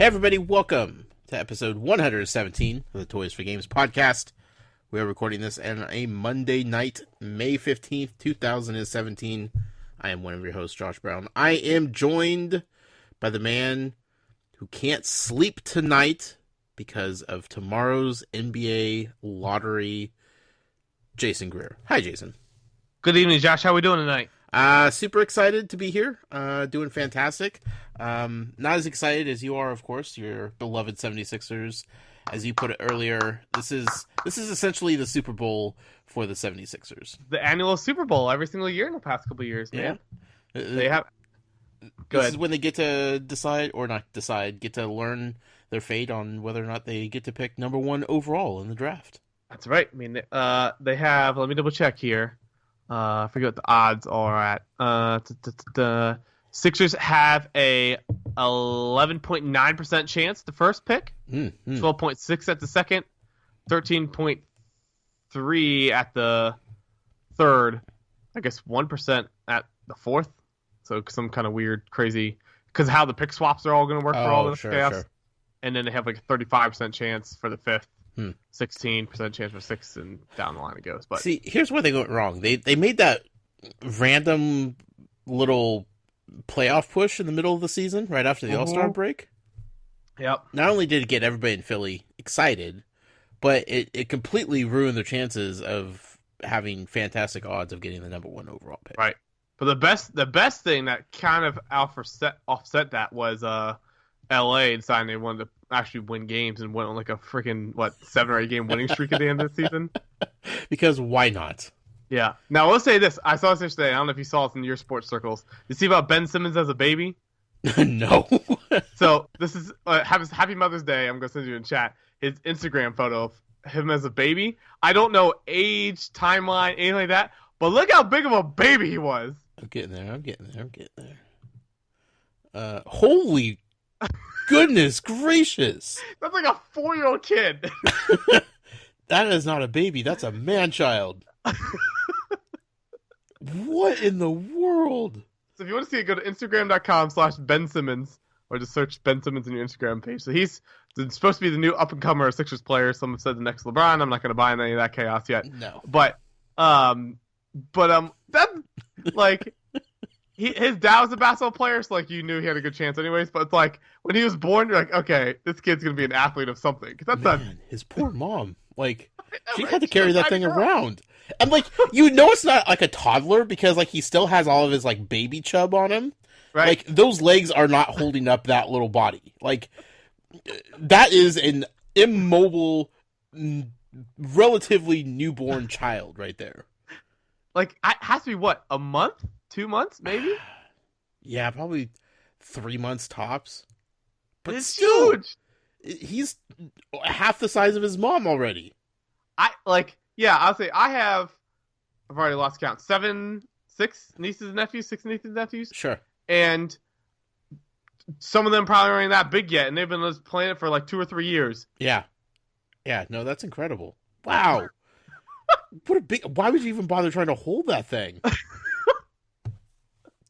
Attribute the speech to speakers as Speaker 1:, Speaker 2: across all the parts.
Speaker 1: everybody, welcome to episode 117 of the Toys for Games podcast. We are recording this on a Monday night, May 15th, 2017. I am one of your hosts, Josh Brown. I am joined by the man who can't sleep tonight because of tomorrow's NBA lottery, Jason Greer. Hi, Jason.
Speaker 2: Good evening, Josh. How are we doing tonight?
Speaker 1: Super excited to be here. Doing fantastic. Not as excited as you are, of course, your beloved 76ers. As you put it earlier, this is essentially the Super Bowl for the 76ers.
Speaker 2: The annual Super Bowl every single year in the past couple of years, man.
Speaker 1: Yeah.
Speaker 2: They have.
Speaker 1: This is when they get to decide, or not decide, get to learn their fate on whether or not they get to pick number one overall in the draft.
Speaker 2: That's right. I mean, they have. Let me double check here. I forget what the odds are at. The Sixers have a 11.9% chance the first pick, 12.6 at the second, 13.3 at the third. I guess 1% at the fourth. So some kind of weird, crazy, because how the pick swaps are all going to work for all this chaos. Sure. And then they have like a 35% chance for the fifth. 16% chance for sixth, and down the line it goes. But
Speaker 1: see, here's where they went wrong. They made that random little playoff push in the middle of the season, right after the All-Star break.
Speaker 2: Yep.
Speaker 1: Not only did it get everybody in Philly excited, but it completely ruined their chances of having fantastic odds of getting the number one overall pick.
Speaker 2: Right. But the best thing that kind of offset that was LA deciding they wanted to actually win games and went on like a freaking 7 or 8 game winning streak at the end of the season.
Speaker 1: Because why not?
Speaker 2: Yeah. Now let's say this. I saw this yesterday. I don't know if you saw this in your sports circles. You see about Ben Simmons as a baby?
Speaker 1: No.
Speaker 2: So this is Happy Mother's Day. I'm gonna send you in chat his Instagram photo of him as a baby. I don't know age, timeline, anything like that. But look how big of a baby he was.
Speaker 1: I'm getting there. Holy goodness gracious.
Speaker 2: That's like a 4-year-old kid.
Speaker 1: That is not a baby. That's a man-child. What in the world?
Speaker 2: So if you want to see it, go to Instagram.com/Ben Simmons, or just search Ben Simmons on your Instagram page. So he's supposed to be the new up-and-comer Sixers player. Some have said the next LeBron. I'm not going to buy any of that chaos yet.
Speaker 1: No.
Speaker 2: But that, like, his dad was a basketball player, so, like, you knew he had a good chance anyways. But it's like, when he was born, you're like, okay, this kid's going to be an athlete of something.
Speaker 1: His poor mom. Like, she had to carry that thing around. And, like, it's not, like, a toddler because, like, he still has all of his, like, baby chub on him. Right. Like, those legs are not holding up that little body. Like, that is an immobile, relatively newborn child right there.
Speaker 2: Like, it has to be, a month? 2 months, maybe?
Speaker 1: Yeah, probably 3 months tops. But
Speaker 2: it's
Speaker 1: still,
Speaker 2: huge.
Speaker 1: He's half the size of his mom already.
Speaker 2: I'll say I've already lost count. 6 nieces and nephews.
Speaker 1: Sure.
Speaker 2: And some of them probably aren't that big yet, and they've been on this planet for like 2 or 3 years.
Speaker 1: Yeah. Yeah, no, that's incredible. Wow. Why would you even bother trying to hold that thing?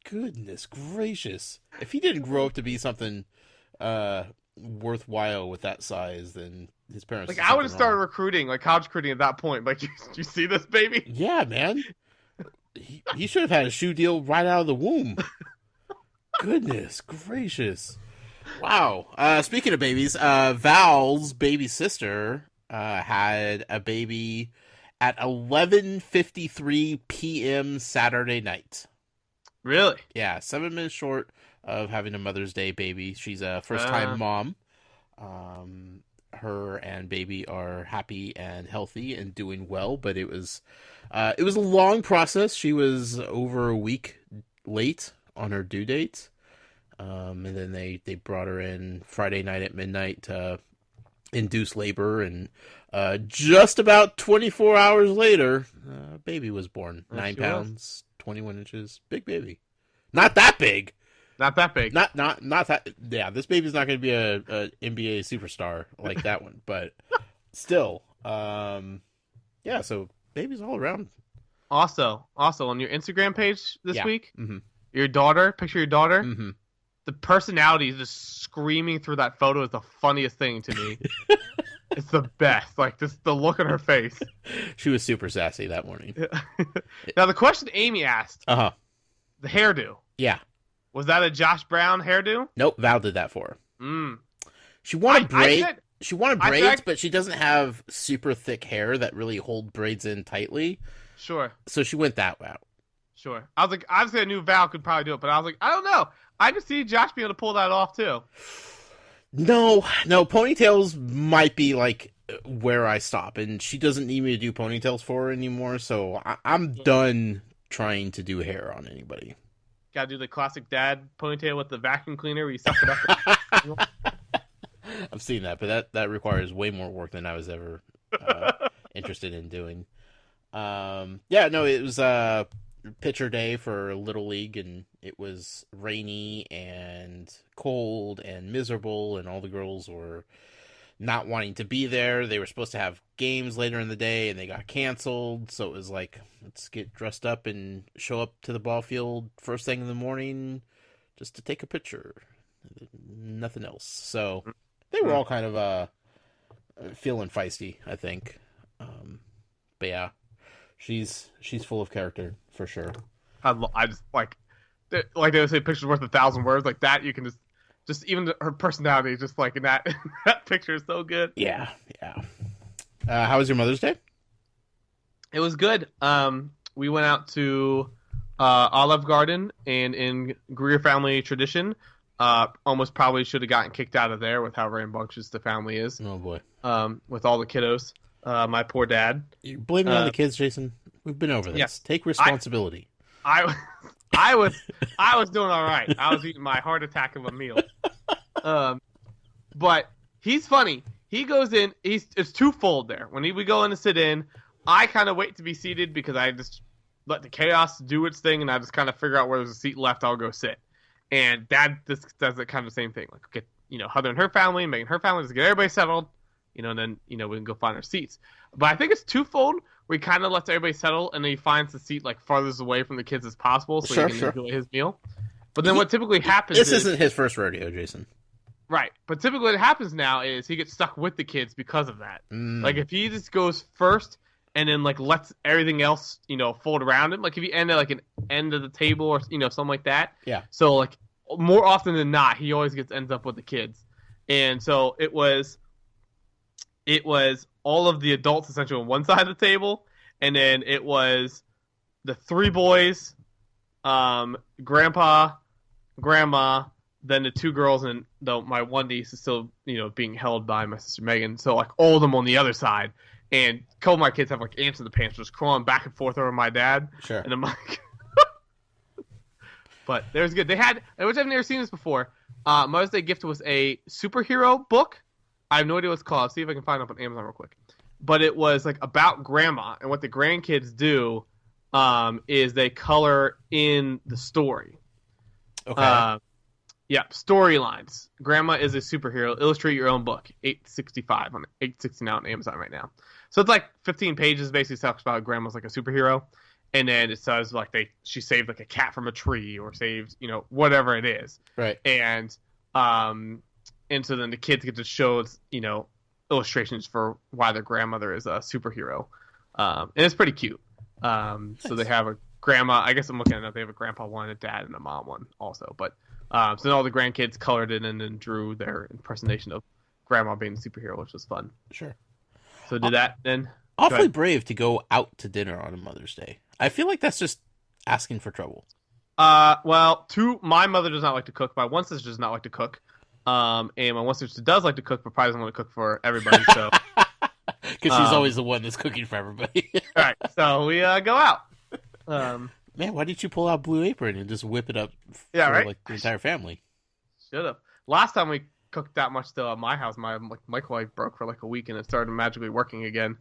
Speaker 1: Goodness gracious. If he didn't grow up to be something worthwhile with that size, then his parents...
Speaker 2: Like, I would have started recruiting, like college recruiting at that point. Like, you see this baby?
Speaker 1: Yeah, man. He should have had a shoe deal right out of the womb. Goodness gracious. Wow. Speaking of babies, Val's baby sister had a baby at 11:53 p.m. Saturday night.
Speaker 2: Really?
Speaker 1: Yeah, 7 minutes short of having a Mother's Day baby. She's a first-time mom. Her and baby are happy and healthy and doing well, but it was a long process. She was over a week late on her due date. And then they brought her in Friday night at midnight to induce labor, and just about 24 hours later, baby was born. 9 pounds, 21 inches. Big baby. Not that big.
Speaker 2: Not that big.
Speaker 1: Not that. Yeah, this baby's not going to be a NBA superstar like that one, but still, yeah. So babies all around.
Speaker 2: Also on your Instagram page this week, your daughter. Picture your daughter. the personality just screaming through that photo is the funniest thing to me. It's the best. Like, just the look on her face.
Speaker 1: She was super sassy that morning.
Speaker 2: Now, the question Amy asked.
Speaker 1: Uh-huh.
Speaker 2: The hairdo.
Speaker 1: Yeah.
Speaker 2: Was that a Josh Brown hairdo?
Speaker 1: Nope, Val did that for her.
Speaker 2: Mm.
Speaker 1: She wanted braids. She wanted braids, but she doesn't have super thick hair that really hold braids in tightly.
Speaker 2: Sure.
Speaker 1: So she went that route.
Speaker 2: Sure. I was like, obviously I knew Val could probably do it, but I was like, I don't know. I could see Josh being able to pull that off too.
Speaker 1: No, ponytails might be like where I stop, and she doesn't need me to do ponytails for her anymore, so I'm done trying to do hair on anybody.
Speaker 2: Gotta do the classic dad ponytail with the vacuum cleaner where you suck it up.
Speaker 1: I've seen that, but that requires way more work than I was ever interested in doing. It was pitcher day for Little League, and it was rainy and cold and miserable, and all the girls were not wanting to be there. They were supposed to have games later in the day, and they got canceled, so it was like, let's get dressed up and show up to the ball field first thing in the morning just to take a picture. Nothing else. So they were all kind of feeling feisty, I think. But yeah, she's full of character for sure.
Speaker 2: I just like they would say, pictures worth 1,000 words. Like that, you can just even her personality, just like in that that picture is so good.
Speaker 1: Yeah. How was your Mother's Day?
Speaker 2: It was good. We went out to Olive Garden, and in Greer family tradition, almost probably should have gotten kicked out of there with how rambunctious the family is.
Speaker 1: Oh boy.
Speaker 2: With all the kiddos. My poor dad.
Speaker 1: You're blaming on the kids, Jason. We've been over this.
Speaker 2: Yes.
Speaker 1: Take responsibility.
Speaker 2: I was doing all right. I was eating my heart attack of a meal. But he's funny. He goes in. It's twofold there. When we go in to sit in, I kind of wait to be seated because I just let the chaos do its thing, and I just kind of figure out where there's a seat left. I'll go sit. And Dad just does it kind of the same thing. Like, get Heather and her family, Megan and her family, just get everybody settled. And then we can go find our seats. But I think it's twofold. We kind of lets everybody settle, and then he finds the seat like farthest away from the kids as possible, so he can enjoy his meal. But then what typically happens
Speaker 1: this isn't his first rodeo, Jason.
Speaker 2: Right. But typically what happens now is he gets stuck with the kids because of that. Like if he just goes first and then like lets everything else, fold around him. Like if you end at like an end of the table or something like that.
Speaker 1: Yeah.
Speaker 2: So like more often than not, he always ends up with the kids. And so it was all of the adults essentially on one side of the table, and then it was the three boys, grandpa, grandma, then the two girls, and my one niece is still being held by my sister Megan. So like all of them on the other side, and a couple of my kids have like ants in the pants, just crawling back and forth over my dad.
Speaker 1: Sure.
Speaker 2: And I'm like, but it was good. They had, which I've never seen this before. Mother's Day gift was a superhero book. I have no idea what it's called. I'll see if I can find it up on Amazon real quick. But it was like about grandma, and what the grandkids do is they color in the story.
Speaker 1: Okay.
Speaker 2: Storylines. Grandma is a superhero. Illustrate your own book. $8.69 on Amazon right now. So it's like 15 pages. Basically talks about how grandma's like a superhero, and then it says like she saved like a cat from a tree or saved whatever it is.
Speaker 1: Right.
Speaker 2: And so then the kids get to show, illustrations for why their grandmother is a superhero. And it's pretty cute. So they have a grandma. I guess I'm looking at it. They have a grandpa one, a dad, and a mom one also. But so then all the grandkids colored it and then drew their impersonation of grandma being a superhero, which was fun.
Speaker 1: Sure.
Speaker 2: So did that then.
Speaker 1: Awfully brave to go out to dinner on a Mother's Day. I feel like that's just asking for trouble.
Speaker 2: My mother does not like to cook. My one sister does not like to cook. And my one sister does like to cook, but probably doesn't want to cook for everybody. So,
Speaker 1: because she's always the one that's cooking for everybody.
Speaker 2: All right, so we go out.
Speaker 1: Man, why didn't you pull out Blue Apron and just whip it up for like the entire family?
Speaker 2: Should have. Last time we cooked that much still at my house, my microwave broke for like a week, and it started magically working again.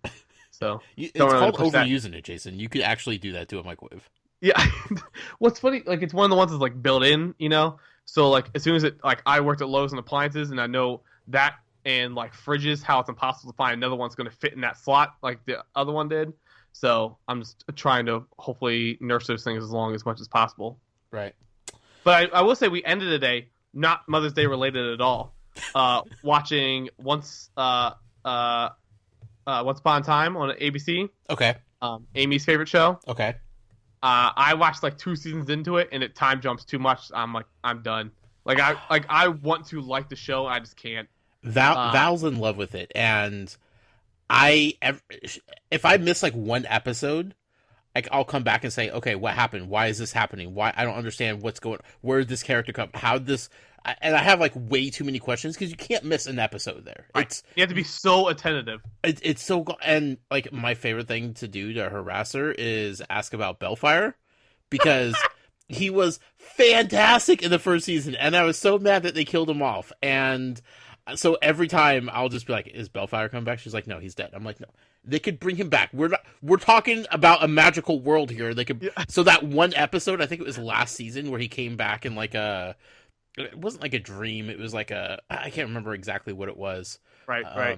Speaker 2: So
Speaker 1: it's called overusing it, Jason. You could actually do that to a microwave.
Speaker 2: Yeah. What's funny, like it's one of the ones that's like built in, So like as soon as I worked at Lowe's and appliances, and I know that, and like fridges, how it's impossible to find another one's going to fit in that slot like the other one did. So I'm just trying to hopefully nurse those things as much as possible.
Speaker 1: Right.
Speaker 2: But I will say we ended the day not Mother's Day related at all. Watching Once Upon a Time on ABC.
Speaker 1: Okay.
Speaker 2: Amy's favorite show.
Speaker 1: Okay.
Speaker 2: I watched like 2 seasons into it, and it time jumps too much. I'm like, I'm done. I want to like the show, I just can't.
Speaker 1: Val's in love with it, and if I miss like one episode, like I'll come back and say, okay, what happened? Why is this happening? Why I don't understand what's going. Where did this character come? How did this? And I have like way too many questions because you can't miss an episode there.
Speaker 2: Right. You have to be so attentive.
Speaker 1: It's so, and like my favorite thing to do to harass her is ask about Bellfire, because he was fantastic in the first season, and I was so mad that they killed him off. And so every time I'll just be like, "Is Bellfire coming back?" She's like, "No, he's dead." I'm like, "No, they could bring him back. We're talking about a magical world here. They could." Yeah. So that one episode, I think it was last season, where he came back in like a. It wasn't like a dream. It was like I can't remember exactly what it was.
Speaker 2: Right.
Speaker 1: I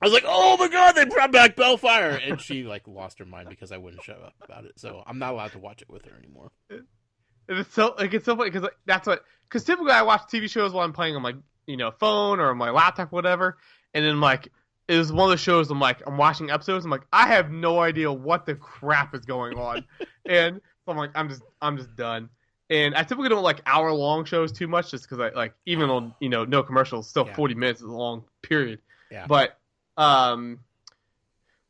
Speaker 1: was like, oh my god, they brought back Bellfire, and she like lost her mind because I wouldn't shut up about it. So I'm not allowed to watch it with her anymore.
Speaker 2: And it's so funny because because typically I watch TV shows while I'm playing on my phone or my laptop, whatever, and then like it was one of the shows I'm watching episodes. I'm like, I have no idea what the crap is going on, and so I'm like, I'm just done. And I typically don't like hour-long shows too much, just because I like, even on no commercials, still 40 minutes is a long period.
Speaker 1: Yeah.
Speaker 2: But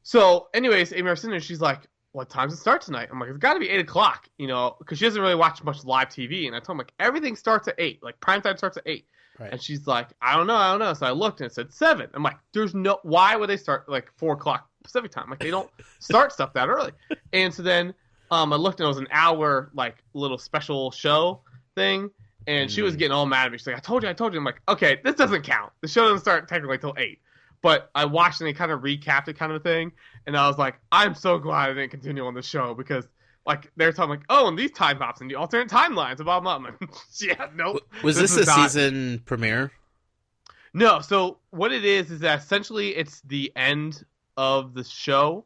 Speaker 2: so anyways, Amy was sitting there, she's like, "What time does it start tonight?" I'm like, "It's got to be 8:00," because she doesn't really watch much live TV. And I told her, like, everything starts at 8, like prime time starts at 8. Right. And she's like, I don't know. So I looked and it said 7. I'm like, why would they start like 4:00 Pacific time? Like, they don't start stuff that early. And so then. I looked and it was an hour, like, little special show thing, and she was getting all mad at me. She's like, I told you. I'm like, okay, this doesn't count. The show doesn't start technically till 8. But I watched and they kind of recapped it kind of a thing, and I was like, I'm so glad I didn't continue on the show, because, like, they're talking like, oh, and these time hops and the alternate timelines, blah, blah, blah. Yeah, nope.
Speaker 1: Was this a season premiere?
Speaker 2: No, so what it is that essentially it's the end of the show,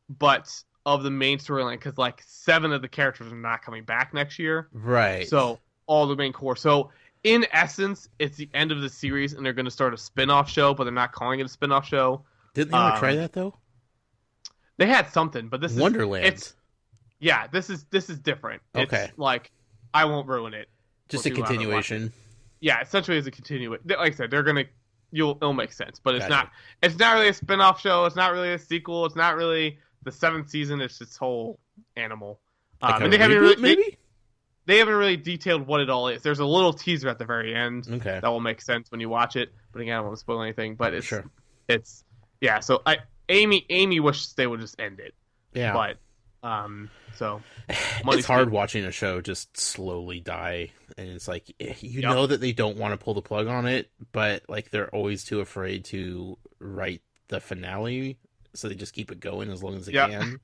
Speaker 2: but of the main storyline, because like 7 of the characters are not coming back next year.
Speaker 1: Right.
Speaker 2: So all the main core. So in essence, it's the end of the series, and they're going to start a spin-off show, but they're not calling it a spin-off show.
Speaker 1: Didn't they ever try that though?
Speaker 2: They had something, but this is
Speaker 1: Wonderland.
Speaker 2: This is different.
Speaker 1: Okay.
Speaker 2: It's like, I won't ruin it.
Speaker 1: Just a continuation.
Speaker 2: Yeah, essentially it's a continuation. Like I said, it'll make sense, but it's not really a spin-off show. It's not really a sequel. It's not really the 7th season. It's this whole animal.
Speaker 1: Like
Speaker 2: and they haven't really they haven't really detailed what it all is. There's a little teaser at the very end that will make sense when you watch it. But again, I don't want to spoil anything. But it's
Speaker 1: sure.
Speaker 2: So Amy wishes they would just end it.
Speaker 1: Yeah.
Speaker 2: But so
Speaker 1: it's hard watching a show just slowly die, and it's like know that they don't want to pull the plug on it, but like they're always too afraid to write the finale. So they just keep it going as long as they can.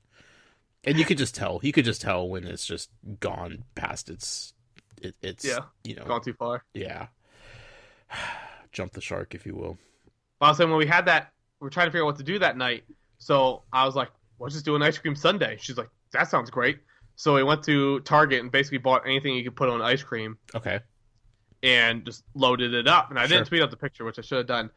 Speaker 1: And you could just tell. You could just tell when it's just gone past it's
Speaker 2: gone too far.
Speaker 1: Yeah. Jump the shark, if you will.
Speaker 2: I was saying when we had that, we were trying to figure out what to do that night. So I was like, let's just do an ice cream sundae. She's like, that sounds great. So we went to Target and basically bought anything you could put on ice cream.
Speaker 1: Okay.
Speaker 2: And just loaded it up. And I didn't tweet out the picture, which I should have done.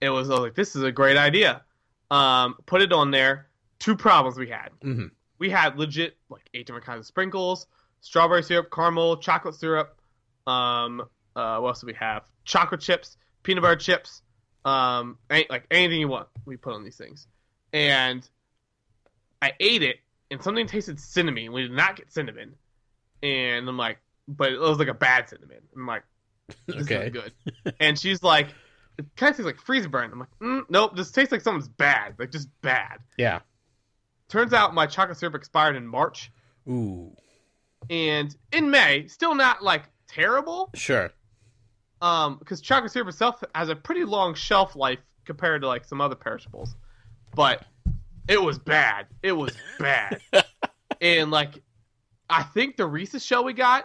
Speaker 2: I was like, this is a great idea. Put it on there. 2 problems we had. Mm-hmm. We had legit like 8 different kinds of sprinkles, strawberry syrup, caramel, chocolate syrup. What else do we have? Chocolate chips, peanut butter chips, anything you want. We put on these things, and I ate it, and something tasted cinnamon. We did not get cinnamon, and I'm like, but it was like a bad cinnamon. I'm like, this is good. And she's like, it kind of tastes like freeze burn. I'm like, nope, this tastes like something's bad, like just bad.
Speaker 1: Yeah.
Speaker 2: Turns out my chocolate syrup expired in March.
Speaker 1: Ooh.
Speaker 2: And in May, still not like terrible.
Speaker 1: Sure.
Speaker 2: Because chocolate syrup itself has a pretty long shelf life compared to like some other perishables, but it was bad. It was bad. And like, I think the Reese's shell we got,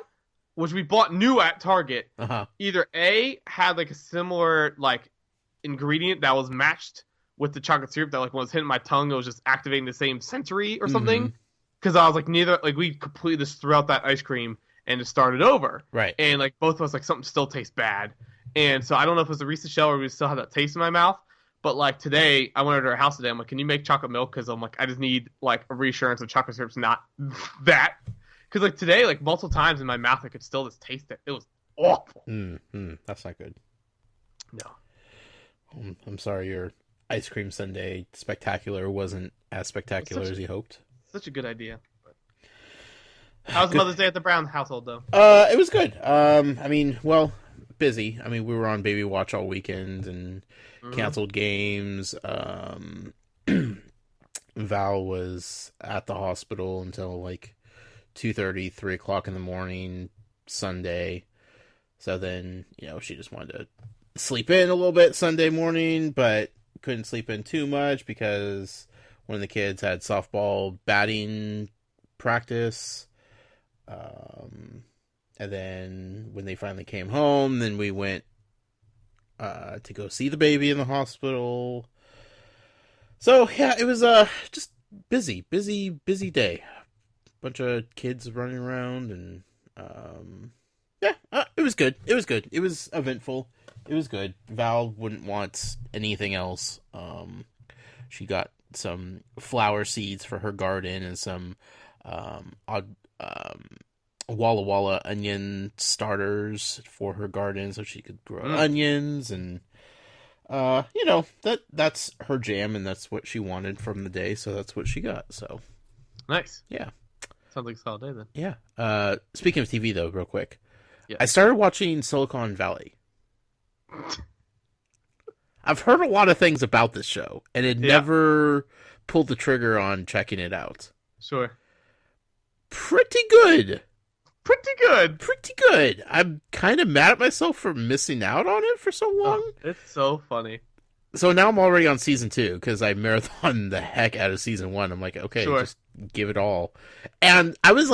Speaker 2: which we bought new at Target, either A, had like a similar like ingredient that was matched with the chocolate syrup, that like when it was hitting my tongue, it was just activating the same sensory or something. Because I was like, we completely just threw out that ice cream and just started over.
Speaker 1: Right.
Speaker 2: And like both of us, like something still tastes bad. And so I don't know if it was the Reese's shell or we still have that taste in my mouth. But like today, I went over to her house today. I'm like, can you make chocolate milk? Because I'm like, I just need like a reassurance of chocolate syrup's not that. Because like today, like multiple times in my mouth, I could still just taste it. It was awful.
Speaker 1: That's not good.
Speaker 2: No.
Speaker 1: I'm sorry your ice cream sundae spectacular wasn't as spectacular as you hoped.
Speaker 2: Such a good idea. How was Mother's Day at the Brown household, though?
Speaker 1: It was good. I mean, well, busy. I mean, we were on baby watch all weekend and canceled games. Val was at the hospital until like 2:30, 3 o'clock in the morning Sunday. So then, she just wanted to sleep in a little bit Sunday morning, but couldn't sleep in too much because one of the kids had softball batting practice. And then when they finally came home, then we went to go see the baby in the hospital. So yeah, it was just busy day. Bunch of kids running around, and it was good. It was eventful. It was good. Val wouldn't want anything else. She got some flower seeds for her garden and some Walla Walla onion starters for her garden so she could grow onions, and that's her jam, and that's what she wanted from the day, so that's what she got. So
Speaker 2: nice.
Speaker 1: Yeah.
Speaker 2: Sounds like a solid day then.
Speaker 1: Yeah. Speaking of TV though, real quick.
Speaker 2: Yeah.
Speaker 1: I started watching Silicon Valley. I've heard a lot of things about this show and had never pulled the trigger on checking it out.
Speaker 2: Sure.
Speaker 1: Pretty good.
Speaker 2: Pretty good.
Speaker 1: I'm kind of mad at myself for missing out on it for so long.
Speaker 2: Oh, it's so funny.
Speaker 1: So now I'm already on season 2 because I marathoned the heck out of season 1. I'm like, okay, just give it all. And I was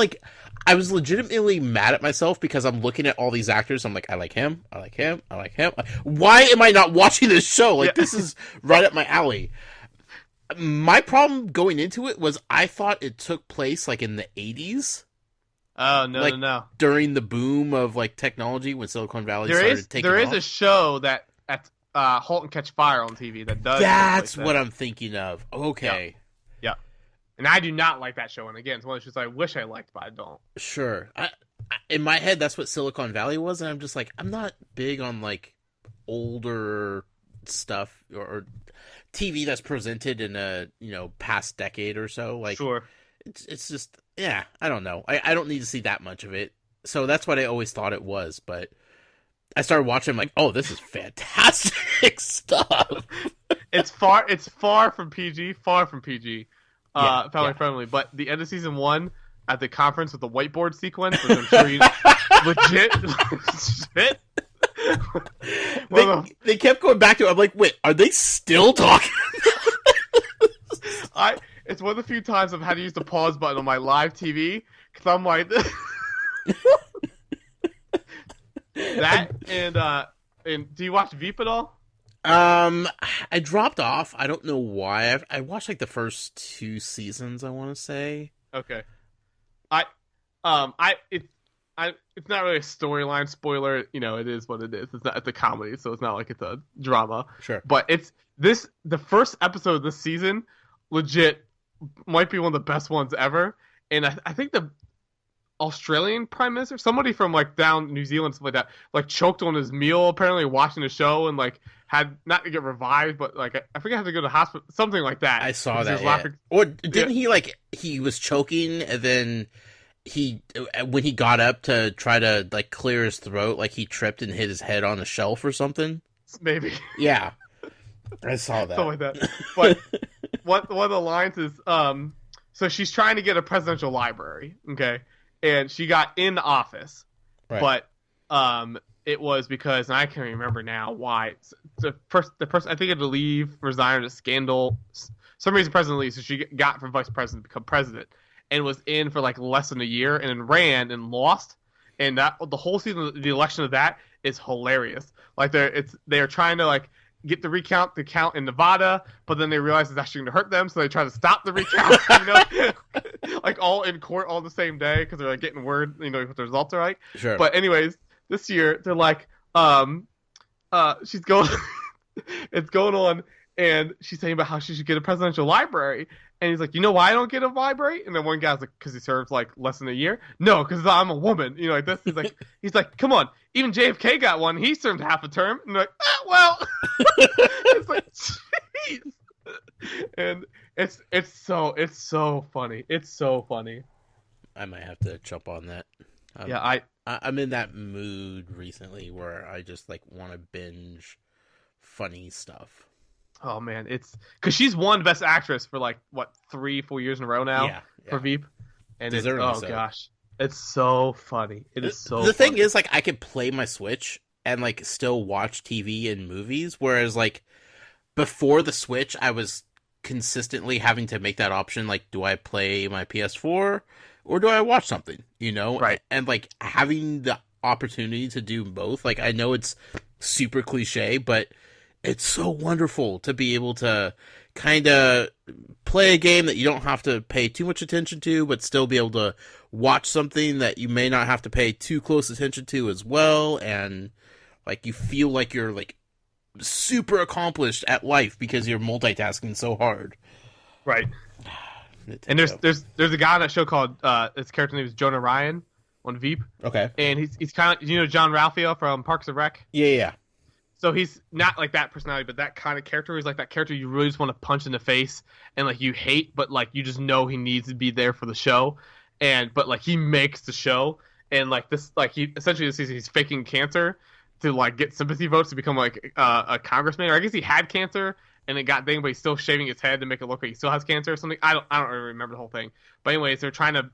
Speaker 1: legitimately mad at myself because I'm looking at all these actors. I'm like, I like him. Why am I not watching this show? Like, this is right up my alley. My problem going into it was I thought it took place like in the 80s.
Speaker 2: Oh, no.
Speaker 1: During the boom of like technology when Silicon Valley started taking off.
Speaker 2: There is a show that at Halt and Catch Fire on TV that does.
Speaker 1: That's what I'm thinking of. Okay.
Speaker 2: Yeah. And I do not like that show. And again, it's one of those shows I wish I liked, but I don't.
Speaker 1: Sure. In my head, that's what Silicon Valley was, and I'm just like, I'm not big on like older stuff or TV that's presented in a past decade or so. Like,
Speaker 2: sure.
Speaker 1: It's just, I don't know. I don't need to see that much of it. So that's what I always thought it was. But I started watching, I'm like, oh, this is fantastic stuff.
Speaker 2: It's far from PG, family friendly. But the end of season 1 at the conference with the whiteboard sequence, which I'm sure you legit shit.
Speaker 1: They kept going back to it. I'm like, wait, are they still talking?
Speaker 2: It's one of the few times I've had to use the pause button on my live TV because I'm like that. And do you watch Veep at all?
Speaker 1: I dropped off. I don't know why. I watched like the first 2 seasons, I want to say.
Speaker 2: Okay. It's not really a storyline spoiler. It is what it is. It's a comedy, so it's not like it's a drama.
Speaker 1: Sure.
Speaker 2: But the first episode of this season, legit, might be one of the best ones ever. And I think the Australian Prime Minister, somebody from like down New Zealand, stuff like that, like choked on his meal apparently watching the show and like had not to get revived, but like I forget how to go to the hospital, something like that.
Speaker 1: I saw that. Yeah. Or didn't he was choking and then when he got up to try to like clear his throat, like he tripped and hit his head on a shelf or something?
Speaker 2: Maybe.
Speaker 1: Yeah. I saw that.
Speaker 2: Something like that. But one of the lines is so she's trying to get a presidential library, okay? And she got in the office. Right. But it was because, and I can't remember now why. The person I think had to leave, resign, a scandal. Some reason president leaves, so she got from vice president to become president, and was in for like less than a year, and then ran and lost. And that the whole season, the election of that is hilarious. Like they are trying to like get the recount to count in Nevada, but then they realize it's actually going to hurt them, so they try to stop the recount. Like all in court all the same day because they're like getting word, what the results are like.
Speaker 1: Sure.
Speaker 2: But anyways, this year they're like, she's going, it's going on, and she's saying about how she should get a presidential library. And he's like, you know why I don't get a library? And then one guy's like, because he served like less than a year. No, because I'm a woman. Like this. He's like, come on. Even JFK got one. He served half a term. And they're like, well. It's like, jeez. And it's so funny. It's so funny.
Speaker 1: I might have to jump on that.
Speaker 2: Yeah,
Speaker 1: I'm in that mood recently where I just like want to binge funny stuff.
Speaker 2: Oh man, it's because she's won Best Actress for like what 3-4 years in a row now for Veep, and gosh, it's so funny. It is so.
Speaker 1: The thing is, like, I could play my Switch and like still watch TV and movies, whereas like before the Switch, I was consistently having to make that option. Like, do I play my PS4 or do I watch something?
Speaker 2: Right?
Speaker 1: And like having the opportunity to do both. Like, I know it's super cliche, but it's so wonderful to be able to kind of play a game that you don't have to pay too much attention to, but still be able to watch something that you may not have to pay too close attention to as well. And like, you feel like you're like super accomplished at life because you're multitasking so hard.
Speaker 2: Right. And there's a guy on that show called, his character name is Jonah Ryan on Veep.
Speaker 1: Okay.
Speaker 2: And he's kind of, John Ralphio from Parks and Rec?
Speaker 1: Yeah.
Speaker 2: So he's not like that personality, but that kind of character. He's like that character you really just want to punch in the face and like you hate, but like you just know he needs to be there for the show. But like he makes the show, and like this, like he essentially this season he's faking cancer to like get sympathy votes to become like a congressman. Or I guess he had cancer and it got dinged, but he's still shaving his head to make it look like he still has cancer or something. I don't really remember the whole thing. But anyways, they're trying to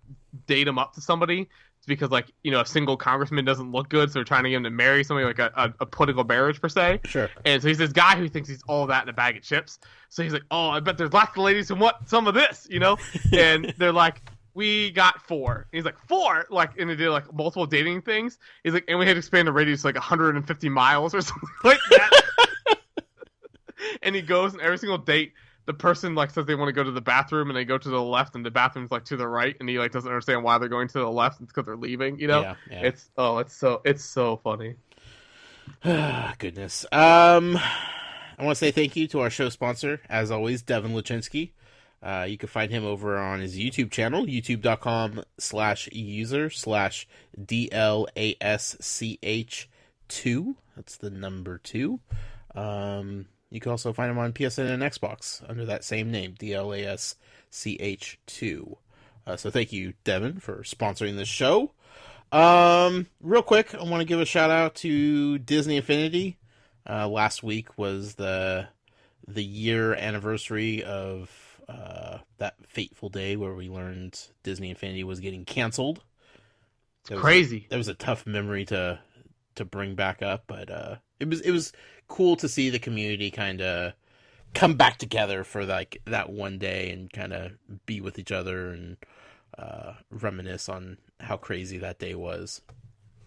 Speaker 2: date him up to somebody. Because like a single congressman doesn't look good, so they're trying to get him to marry somebody like a political marriage per se.
Speaker 1: Sure.
Speaker 2: And so he's this guy who thinks he's all that in a bag of chips. So he's like, oh, I bet there's lots of ladies who want some of this, And they're like, we got 4. And he's like 4, like, and they did like multiple dating things. He's like, and we had to expand the radius to like 150 miles or something like that. And he goes, and every single date, the person like says they want to go to the bathroom, and they go to the left, and the bathroom's like to the right, and he like doesn't understand why they're going to the left. It's because they're leaving,
Speaker 1: Yeah.
Speaker 2: It's so funny.
Speaker 1: Goodness. I want to say thank you to our show sponsor, as always, Devin Lachinsky. You can find him over on his YouTube channel, youtube.com/user/DLASCH2. That's the number 2. You can also find him on PSN and Xbox under that same name, DLASCH2. So thank you, Devin, for sponsoring this show. Real quick, I want to give a shout out to Disney Infinity. Last week was the year anniversary of that fateful day where we learned Disney Infinity was getting canceled.
Speaker 2: It's crazy.
Speaker 1: That was a tough memory to bring back up, but it was cool to see the community kind of come back together for like that one day and kind of be with each other and reminisce on how crazy that day was.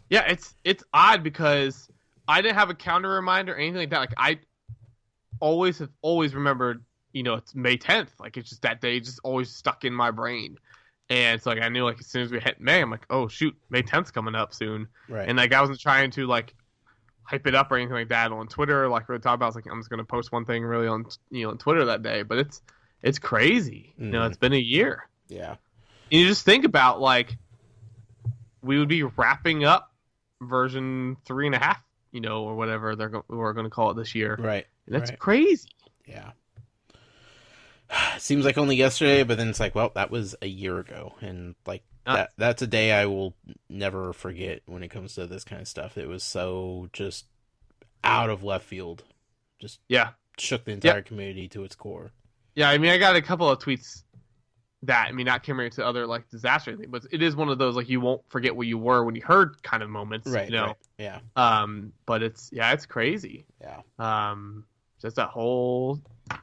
Speaker 2: Yeah, it's odd because I didn't have a counter reminder or anything like that. Like I have always remembered, it's May 10th. Like it's just that day just always stuck in my brain. And it's like I knew like as soon as we hit May, I'm like, oh shoot, May 10th's coming up soon.
Speaker 1: Right.
Speaker 2: And like I wasn't trying to like hype it up or anything like that on Twitter. Like we were talking about, I was like, I'm just gonna post one thing really on on Twitter that day. But it's crazy. It's been a year.
Speaker 1: Yeah.
Speaker 2: And you just think about like we would be wrapping up version 3.5, or whatever we're going to call it this year.
Speaker 1: Right.
Speaker 2: And that's crazy.
Speaker 1: Yeah. Seems like only yesterday, but then it's like, well, that was a year ago, and like that's a day I will never forget when it comes to this kind of stuff. It was so just out of left field. Just shook the entire community to its core. Yeah, I mean, I got a couple of tweets that, I mean, not comparing to other like disaster things, but it is one of those like you won't forget where you were when you heard kind of moments, right? Right. Yeah.
Speaker 2: But it's crazy.
Speaker 1: Yeah.
Speaker 2: Just that whole, I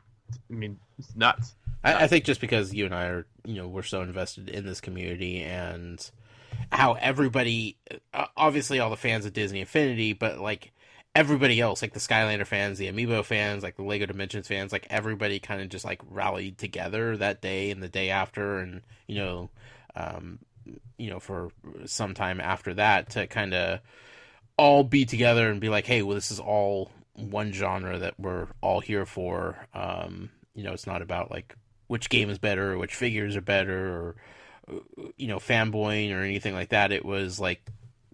Speaker 2: mean, it's nuts.
Speaker 1: I think just because you and I are, we're so invested in this community and how everybody, obviously all the fans of Disney Infinity, but like everybody else, like the Skylander fans, the amiibo fans, like the Lego Dimensions fans, like everybody kind of just like rallied together that day and the day after, and for some time after that to kind of all be together and be like, hey, well, this is all one genre that we're all here for. It's not about like which game is better or which figures are better or fanboying or anything like that. It was like,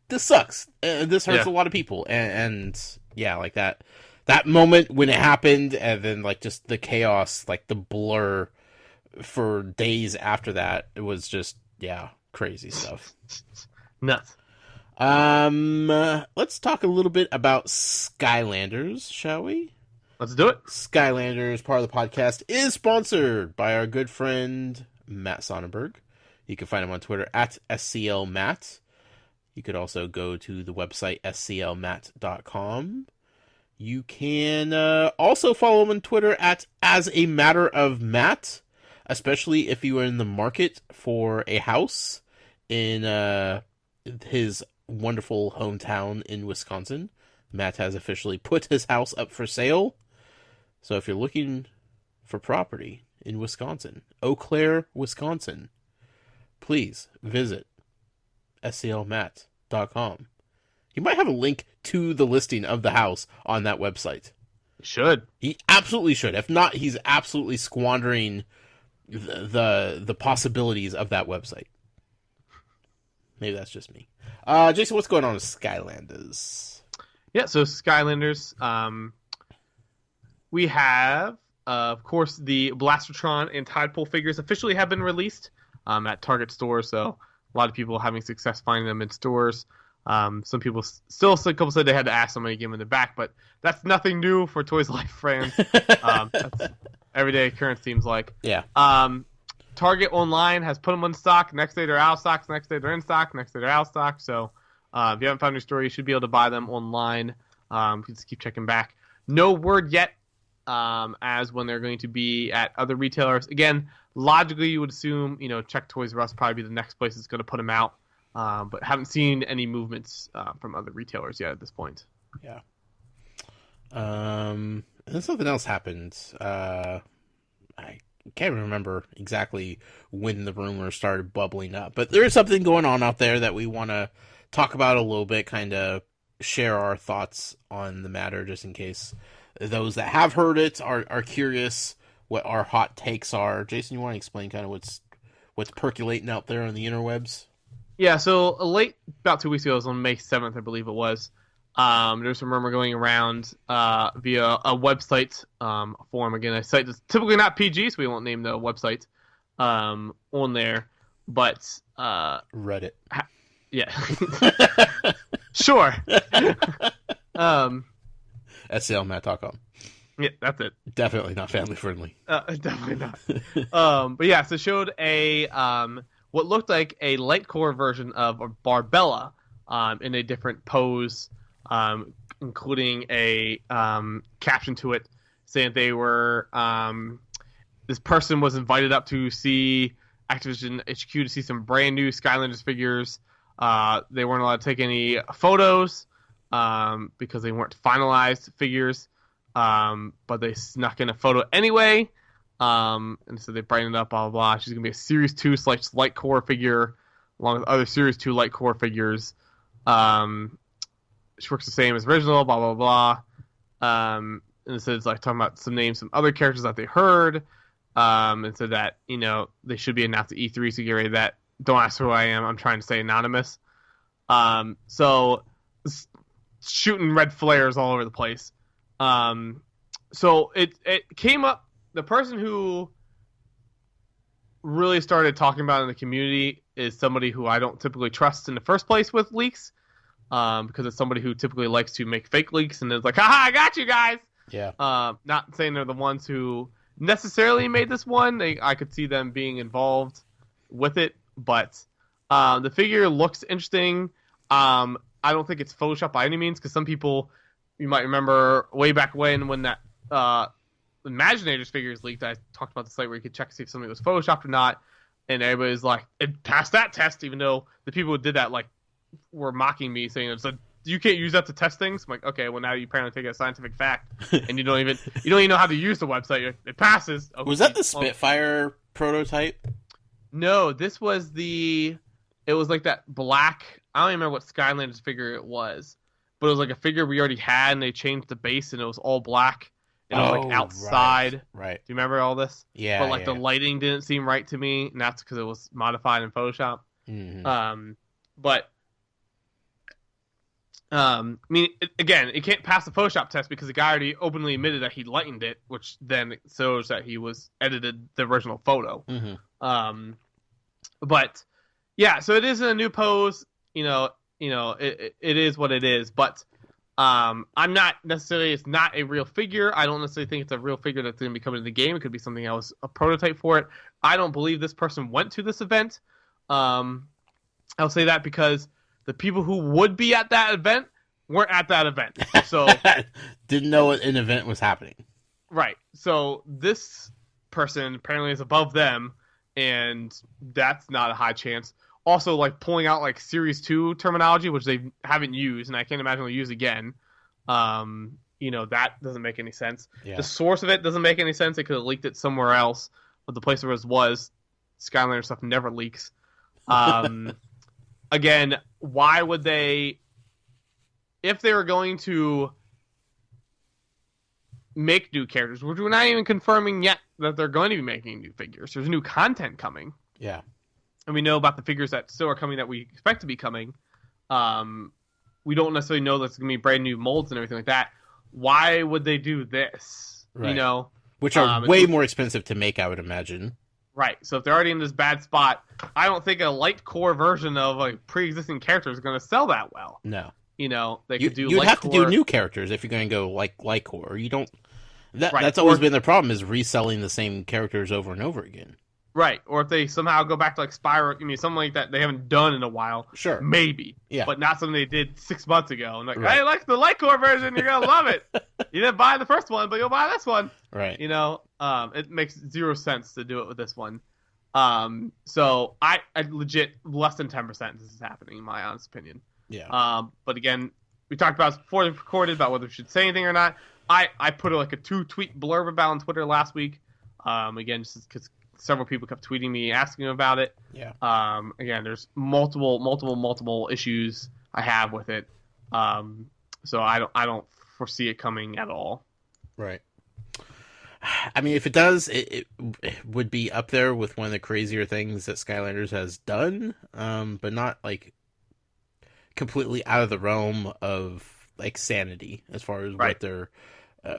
Speaker 1: this sucks. This hurts a lot of people, and yeah, like that moment when it happened, and then like just the chaos, like the blur for days after that. It was just crazy stuff.
Speaker 2: Nuts.
Speaker 1: Let's talk a little bit about Skylanders, shall we?
Speaker 2: Let's do it.
Speaker 1: Skylanders, part of the podcast, is sponsored by our good friend Matt Sonnenberg. You can find him on Twitter at SCLMatt. You could also go to the website sclmatt.com. You can also follow him on Twitter at As a Matter of Matt, especially if you are in the market for a house in his wonderful hometown in Wisconsin. Matt has officially put his house up for sale. So if you're looking for property in Wisconsin, Eau Claire, Wisconsin, please visit sclmatt.com. He might have a link to the listing of the house on that website.
Speaker 2: Should.
Speaker 1: He absolutely should. If not, he's absolutely squandering the possibilities of that website. Maybe that's just me. Jason, what's going on with Skylanders?
Speaker 2: Yeah, so Skylanders, we have, of course, the Blastertron and Tidepool figures officially have been released at Target stores, so a lot of people having success finding them in stores. Some people a couple said they had to ask somebody to give them the back, but that's nothing new for Toys Life fans. That's everyday occurrence, seems like.
Speaker 1: Yeah.
Speaker 2: Target online has put them on stock. Next day they're out of stock. Next day they're in stock. Next day they're out of stock. So if you haven't found your store, you should be able to buy them online. Just keep checking back. No word yet as when they're going to be at other retailers. Again, logically you would assume, check Toys R Us probably be the next place that's going to put them out. But haven't seen any movements from other retailers yet at this point.
Speaker 1: Yeah. And then something else happened. I can't remember exactly when the rumors started bubbling up, but there is something going on out there that we want to talk about a little bit, kind of share our thoughts on the matter, just in case those that have heard it are curious what our hot takes are. Jason, you want to explain kind of what's percolating out there on the interwebs?
Speaker 2: Yeah, so about 2 weeks ago, it was on May 7th, I believe it was. There's some rumor going around via a website forum. Again, a site that's typically not PG, so we won't name the website on there. But
Speaker 1: Reddit.
Speaker 2: Yeah. Sure.
Speaker 1: SCLMatt.com.
Speaker 2: Yeah, that's it.
Speaker 1: Definitely not family friendly.
Speaker 2: Definitely not. But yeah, so showed a what looked like a light core version of Barbella in a different pose, including a caption to it saying they were this person was invited up to see Activision HQ to see some brand new Skylanders figures. They weren't allowed to take any photos because they weren't finalized figures, but they snuck in a photo anyway. And so they brightened it up, blah, blah, blah. She's going to be a Series 2 / light core figure, along with other Series 2 light core figures. She works the same as original, blah, blah, blah. And it says, like, talking about some names, some other characters that they heard. And so that, they should be announced at E3, so get ready to that. Don't ask who I am. I'm trying to say anonymous. So shooting red flares all over the place. So it came up. The person who really started talking about it in the community is somebody who I don't typically trust in the first place with leaks, because it's somebody who typically likes to make fake leaks and is like, haha, I got you guys.
Speaker 1: Yeah.
Speaker 2: Not saying they're the ones who necessarily made this one. I could see them being involved with it, but the figure looks interesting. I don't think it's Photoshop by any means, because some people, you might remember way back when that Imaginators figures leaked, I talked about the site where you could check to see if something was photoshopped or not, and everybody's like, it passed that test, even though the people who did that were mocking me, saying it's a you can't use that to test things. I'm like, okay, well now you apparently take a scientific fact, and you don't even know how to use the website. It passes. Okay.
Speaker 1: Was that the Spitfire prototype?
Speaker 2: No, this was it was like that black. I don't even remember what Skylanders figure it was, but it was like a figure we already had, and they changed the base, and it was all black, and it was like outside.
Speaker 1: Right.
Speaker 2: Do you remember all this?
Speaker 1: Yeah.
Speaker 2: But like the lighting didn't seem right to me, and that's because it was modified in Photoshop.
Speaker 1: Mm-hmm.
Speaker 2: But I mean, again, it can't pass the Photoshop test because the guy already openly admitted that he lightened it, which then shows that he was edited the original photo.
Speaker 1: Mm-hmm.
Speaker 2: But yeah, so it is in a new pose. It is what it is. But I'm not necessarily. It's not a real figure. I don't necessarily think it's a real figure that's going to be coming to the game. It could be something else, a prototype for it. I don't believe this person went to this event. I'll say that because the people who would be at that event weren't at that event. So
Speaker 1: didn't know an event was happening.
Speaker 2: Right. So this person apparently is above them, and that's not a high chance. Also, like pulling out like Series 2 terminology, which they haven't used, and I can't imagine they'll use again. That doesn't make any sense. Yeah. The source of it doesn't make any sense. They could have leaked it somewhere else, but the place where it was Skylanders stuff never leaks. Again, why would they, if they were going to make new characters, which we're not even confirming yet that they're going to be making new figures. There's new content coming.
Speaker 1: Yeah.
Speaker 2: And we know about the figures that still are coming that we expect to be coming. We don't necessarily know that it's going to be brand new molds and everything like that. Why would they do this?
Speaker 1: Right. Which are way more expensive to make, I would imagine.
Speaker 2: Right. So if they're already in this bad spot, I don't think a light core version of a pre-existing character is going to sell that well.
Speaker 1: No.
Speaker 2: They could do.
Speaker 1: You'd have to do new characters if you're going to go light core. You don't. That's always been the problem, is reselling the same characters over and over again.
Speaker 2: Right. Or if they somehow go back to like Spyro, something like that they haven't done in a while.
Speaker 1: Sure.
Speaker 2: Maybe.
Speaker 1: Yeah.
Speaker 2: But not something they did 6 months ago. And
Speaker 1: right.
Speaker 2: Hey, like the light core version, you're gonna love it. You didn't buy the first one, but you'll buy this one.
Speaker 1: Right.
Speaker 2: It makes zero sense to do it with this one. So I legit less than 10% this is happening, in my honest opinion.
Speaker 1: Yeah.
Speaker 2: But again, we talked about before we recorded about whether we should say anything or not. I put a 2-tweet blurb about on Twitter last week. Again, just because several people kept tweeting me asking about it.
Speaker 1: Yeah.
Speaker 2: Again, there's multiple issues I have with it. So I don't foresee it coming at all.
Speaker 1: Right. I mean, if it does, it would be up there with one of the crazier things that Skylanders has done, but not like completely out of the realm of like sanity as far as what they're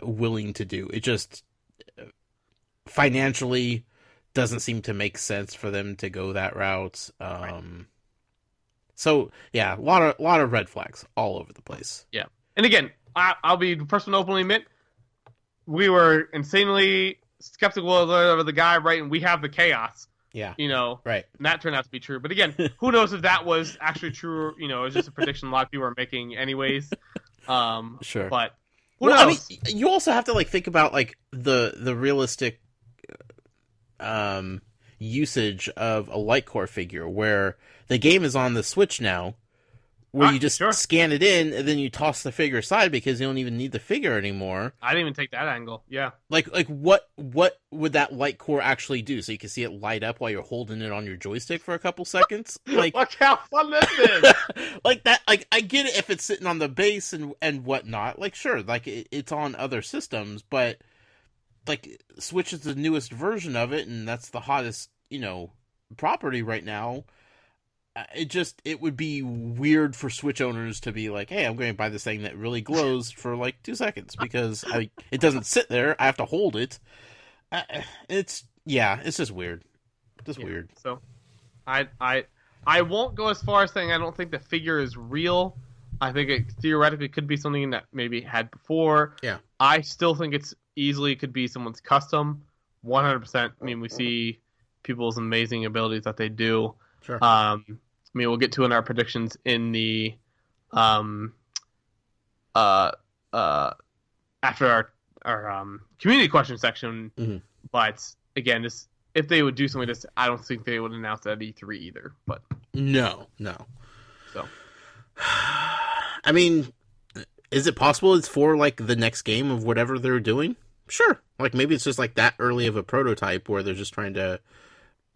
Speaker 1: willing to do. It just financially doesn't seem to make sense for them to go that route. So yeah, a lot of red flags all over the place.
Speaker 2: Yeah, and again, I'll be the first one to openly admit we were insanely skeptical of the guy, right? And we have the chaos.
Speaker 1: Yeah.
Speaker 2: Right. And that turned out to be true. But again, who knows if that was actually true? It was just a prediction a lot of people are making anyways.
Speaker 1: Sure.
Speaker 2: But who knows?
Speaker 1: I mean, you also have to like think about like the realistic usage of a light core figure, where the game is on the Switch now, where you just scan it in and then you toss the figure aside because you don't even need the figure anymore.
Speaker 2: I didn't even take that angle. Yeah.
Speaker 1: Like what would that light core actually do? So you can see it light up while you're holding it on your joystick for a couple seconds? Like,
Speaker 2: look how fun this is.
Speaker 1: Like that, like I get it if it's sitting on the base and whatnot. Like sure, like it's on other systems, but like Switch is the newest version of it, and that's the hottest, property right now. It would be weird for Switch owners to be like, hey, I'm going to buy this thing that really glows for like 2 seconds because it doesn't sit there. I have to hold it. It's just weird. Weird.
Speaker 2: So I won't go as far as saying I don't think the figure is real. I think it theoretically could be something that maybe it had before.
Speaker 1: Yeah.
Speaker 2: I still think it's easily could be someone's custom. 100%. I mean, we see people's amazing abilities that they do.
Speaker 1: Sure.
Speaker 2: We'll get to in our predictions in the after our community question section.
Speaker 1: Mm-hmm.
Speaker 2: But again, if they would do something like this, I don't think they would announce that at E3 either. But
Speaker 1: no.
Speaker 2: So
Speaker 1: I mean, is it possible it's for like the next game of whatever they're doing? Sure. Like maybe it's just like that early of a prototype where they're just trying to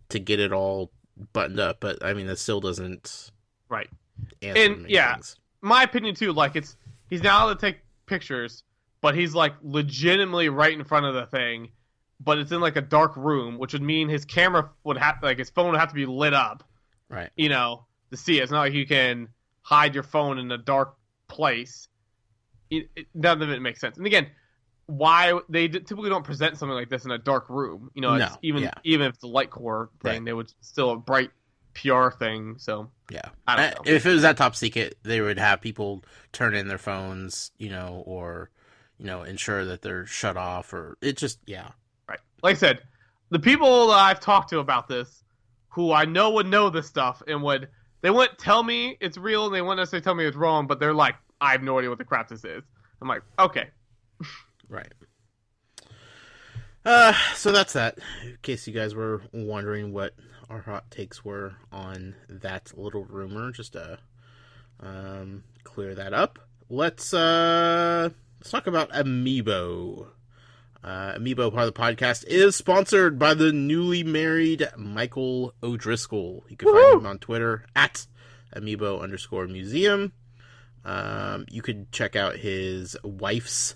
Speaker 1: get it all buttoned up. But I mean, that still doesn't
Speaker 2: right.
Speaker 1: Answer
Speaker 2: and yeah, things. My opinion too. Like he's now able to take pictures, but he's like legitimately right in front of the thing, but it's in like a dark room, which would mean his camera would have like his phone would have to be lit up,
Speaker 1: right?
Speaker 2: You know, to see it. It's not like you can hide your phone in a dark place. None of it makes sense. And again, why they typically don't present something like this in a dark room? You know,
Speaker 1: no,
Speaker 2: even if it's a light core thing, right. They would still a bright PR thing. So
Speaker 1: yeah,
Speaker 2: I don't know.
Speaker 1: If it was that top secret, they would have people turn in their phones, you know, or you know, ensure that they're shut off, or it just
Speaker 2: right. Like I said, the people that I've talked to about this, who I know would know this stuff, and they wouldn't tell me it's real, and they wouldn't necessarily tell me it's wrong, but they're like, I have no idea what the crap this is. I'm like, okay.
Speaker 1: Right. So that's that. In case you guys were wondering what our hot takes were on that little rumor, just to clear that up. Let's talk about Amiibo. Amiibo, part of the podcast, is sponsored by the newly married Michael O'Driscoll. You can find him on Twitter at Amiibo_museum. You could check out his wife's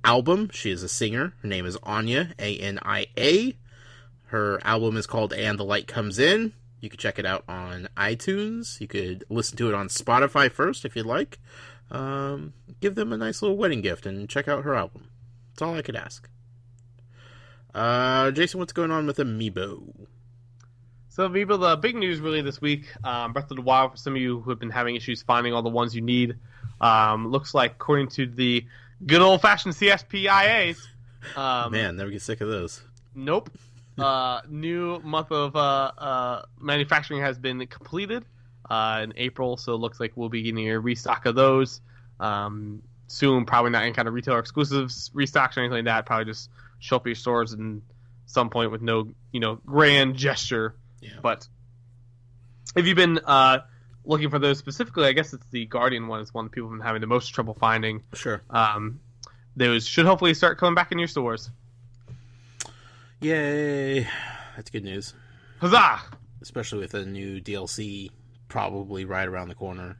Speaker 1: album. She is a singer. Her name is Anya, Ania. Her album is called And the Light Comes In. You could check it out on iTunes. You could listen to it on Spotify first if you'd like. Give them a nice little wedding gift and check out her album. That's all I could ask. Jason, what's going on with Amiibo?
Speaker 2: So, Amiibo, the big news really this week, Breath of the Wild, for some of you who have been having issues finding all the ones you need, looks like, according to the good old-fashioned CSPIAs...
Speaker 1: Man, never get sick of those.
Speaker 2: Nope. New month of manufacturing has been completed in April, so it looks like we'll be getting a restock of those soon. Probably not any kind of retailer exclusives restocks or anything like that. Probably just show up at your stores in some point with no, grand gesture.
Speaker 1: Yeah.
Speaker 2: But if you've been looking for those specifically, I guess it's the Guardian one is one that people have been having the most trouble finding.
Speaker 1: Sure.
Speaker 2: Those should hopefully start coming back in your stores.
Speaker 1: Yay. That's good news.
Speaker 2: Huzzah!
Speaker 1: Especially with a new DLC probably right around the corner.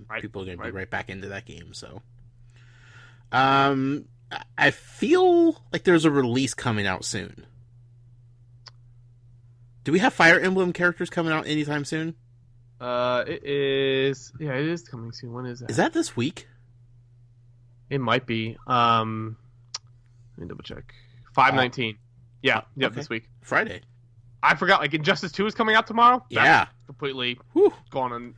Speaker 2: Right.
Speaker 1: People are going to be right back into that game, so. I feel like there's a release coming out soon. Do we have Fire Emblem characters coming out anytime soon?
Speaker 2: It is. Yeah, it is coming soon. When is that?
Speaker 1: Is that this week?
Speaker 2: It might be. Let me double check. 5/19. Yeah, okay. This week.
Speaker 1: Friday.
Speaker 2: I forgot. Like Injustice 2 is coming out tomorrow.
Speaker 1: Yeah.
Speaker 2: That's completely gone on.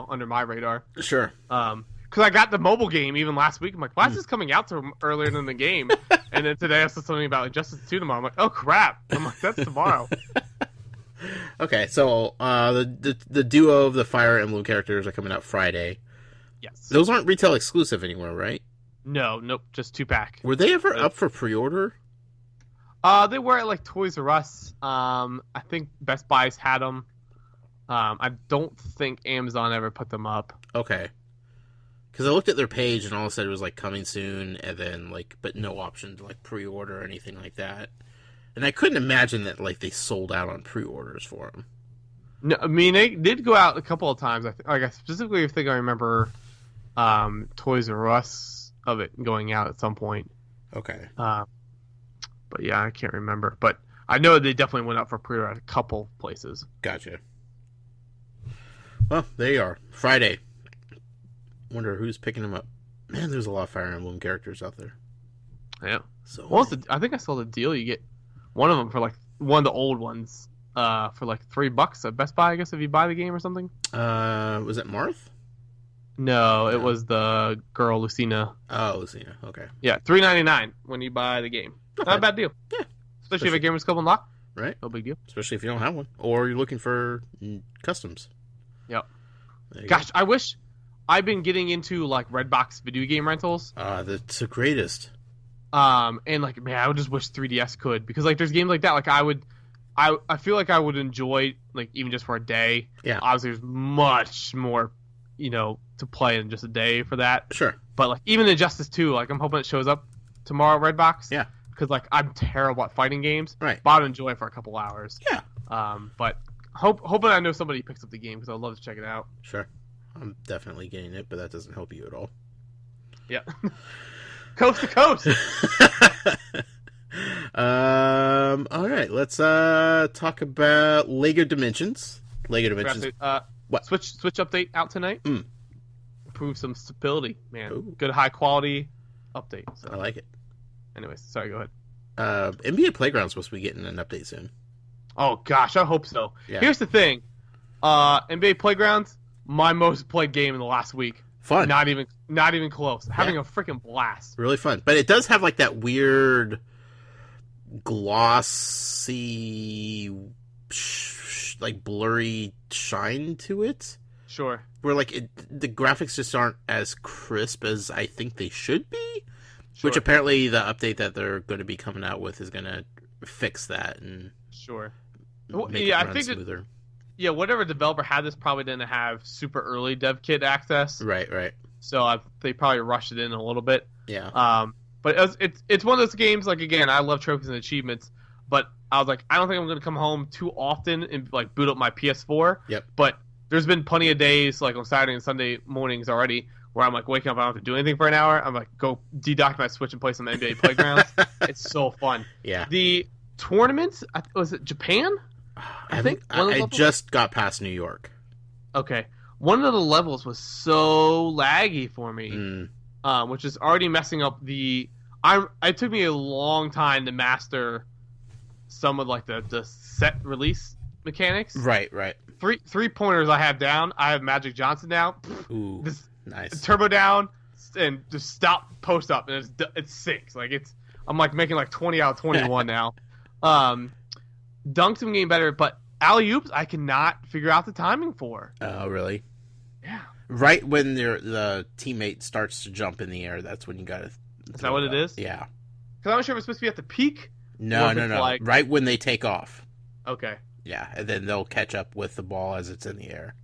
Speaker 2: Under my radar.
Speaker 1: Sure.
Speaker 2: Because I got the mobile game even last week. I'm like, why is this coming out so earlier than the game? And then today I saw something about Injustice 2 tomorrow. I'm like, oh crap! I'm like, that's tomorrow.
Speaker 1: Okay, so the duo of the Fire Emblem characters are coming out Friday.
Speaker 2: Yes.
Speaker 1: Those aren't retail exclusive anymore, right?
Speaker 2: No, nope, just 2-pack.
Speaker 1: Were they ever up for pre-order?
Speaker 2: They were at like Toys R Us. I think Best Buy's had them. I don't think Amazon ever put them up.
Speaker 1: Okay. Because I looked at their page and all it said was like coming soon, and then but no option to pre-order or anything like that. And I couldn't imagine that they sold out on pre-orders for them.
Speaker 2: No, I mean they did go out a couple of times. I specifically think I remember Toys R Us of it going out at some point.
Speaker 1: Okay.
Speaker 2: But yeah, I can't remember. But I know they definitely went out for pre-order at a couple places.
Speaker 1: Gotcha. Well, there you are. Friday. Wonder who's picking them up. Man, there's a lot of Fire Emblem characters out there.
Speaker 2: Yeah.
Speaker 1: So
Speaker 2: I think I saw the deal. You get one of them for one of the old ones for $3 at Best Buy, I guess, if you buy the game or something.
Speaker 1: Was it Marth?
Speaker 2: No, it was the girl Lucina.
Speaker 1: Oh, Lucina. Okay.
Speaker 2: Yeah, $3.99 when you buy the game. Not a bad deal.
Speaker 1: Yeah.
Speaker 2: Especially if a game is scope unlocked.
Speaker 1: Right.
Speaker 2: No big deal.
Speaker 1: Especially if you don't have one. Or you're looking for customs.
Speaker 2: Yep. Gosh, I wish I've been getting into Redbox video game rentals.
Speaker 1: That's the greatest.
Speaker 2: And man, I would just wish 3DS could, because there's games like that. I feel like I would enjoy even just for a day.
Speaker 1: Yeah.
Speaker 2: Obviously, there's much more, to to play in just a day for that.
Speaker 1: Sure.
Speaker 2: But like even Injustice 2, like I'm hoping it shows up tomorrow at Redbox.
Speaker 1: Yeah.
Speaker 2: Because like I'm terrible at fighting games.
Speaker 1: Right.
Speaker 2: But I'd enjoy it for a couple hours.
Speaker 1: Yeah.
Speaker 2: But hoping I know somebody picks up the game because I'd love to check it out.
Speaker 1: Sure. I'm definitely getting it, but that doesn't help you at all.
Speaker 2: Yeah. Coast to coast.
Speaker 1: All right. Let's talk about Lego Dimensions. Lego Dimensions.
Speaker 2: What? Switch update out tonight. Improve some stability, man. Ooh. Good high quality update. So.
Speaker 1: I like it.
Speaker 2: Anyways, sorry. Go ahead.
Speaker 1: NBA Playground's supposed to be getting an update soon.
Speaker 2: Oh gosh, I hope so.
Speaker 1: Yeah.
Speaker 2: Here's the thing. NBA Playgrounds, my most played game in the last week.
Speaker 1: Fun.
Speaker 2: Not even close. Having a freaking blast.
Speaker 1: Really fun. But it does have like that weird glossy like blurry shine to it.
Speaker 2: Sure.
Speaker 1: Where like the graphics just aren't as crisp as I think they should be. Sure. Which apparently the update that they're going to be coming out with is going to fix that and
Speaker 2: sure.
Speaker 1: Make it run smoother.
Speaker 2: Whatever developer had this probably didn't have super early dev kit access.
Speaker 1: Right.
Speaker 2: So they probably rushed it in a little bit.
Speaker 1: Yeah.
Speaker 2: But it's one of those games, like, again, I love trophies and achievements, but I was like, I don't think I'm going to come home too often and, like, boot up my PS4.
Speaker 1: Yep.
Speaker 2: But there's been plenty of days, like, on Saturday and Sunday mornings already, where I'm, like, waking up, I don't have to do anything for an hour. I'm like, go de-dock my Switch and play some NBA Playgrounds. It's so fun.
Speaker 1: Yeah.
Speaker 2: The tournaments, was it Japan?
Speaker 1: I just got past New York.
Speaker 2: Okay. One of the levels was so laggy for me, which is already messing up the... It took me a long time to master some of like the set release mechanics.
Speaker 1: Right.
Speaker 2: 3-pointers I have down. I have Magic Johnson now.
Speaker 1: Ooh, nice.
Speaker 2: Turbo down and just stop post up, and it's 6. Like I'm like making like 20 out of 21 now. Dunks have getting better, but alley-oops I cannot figure out the timing for.
Speaker 1: Oh, really?
Speaker 2: Yeah.
Speaker 1: Right when the teammate starts to jump in the air, that's when you got to...
Speaker 2: Is that what it is?
Speaker 1: Yeah.
Speaker 2: Because I'm not sure if it's supposed to be at the peak.
Speaker 1: No. Like... Right when they take off.
Speaker 2: Okay.
Speaker 1: Yeah, and then they'll catch up with the ball as it's in the air.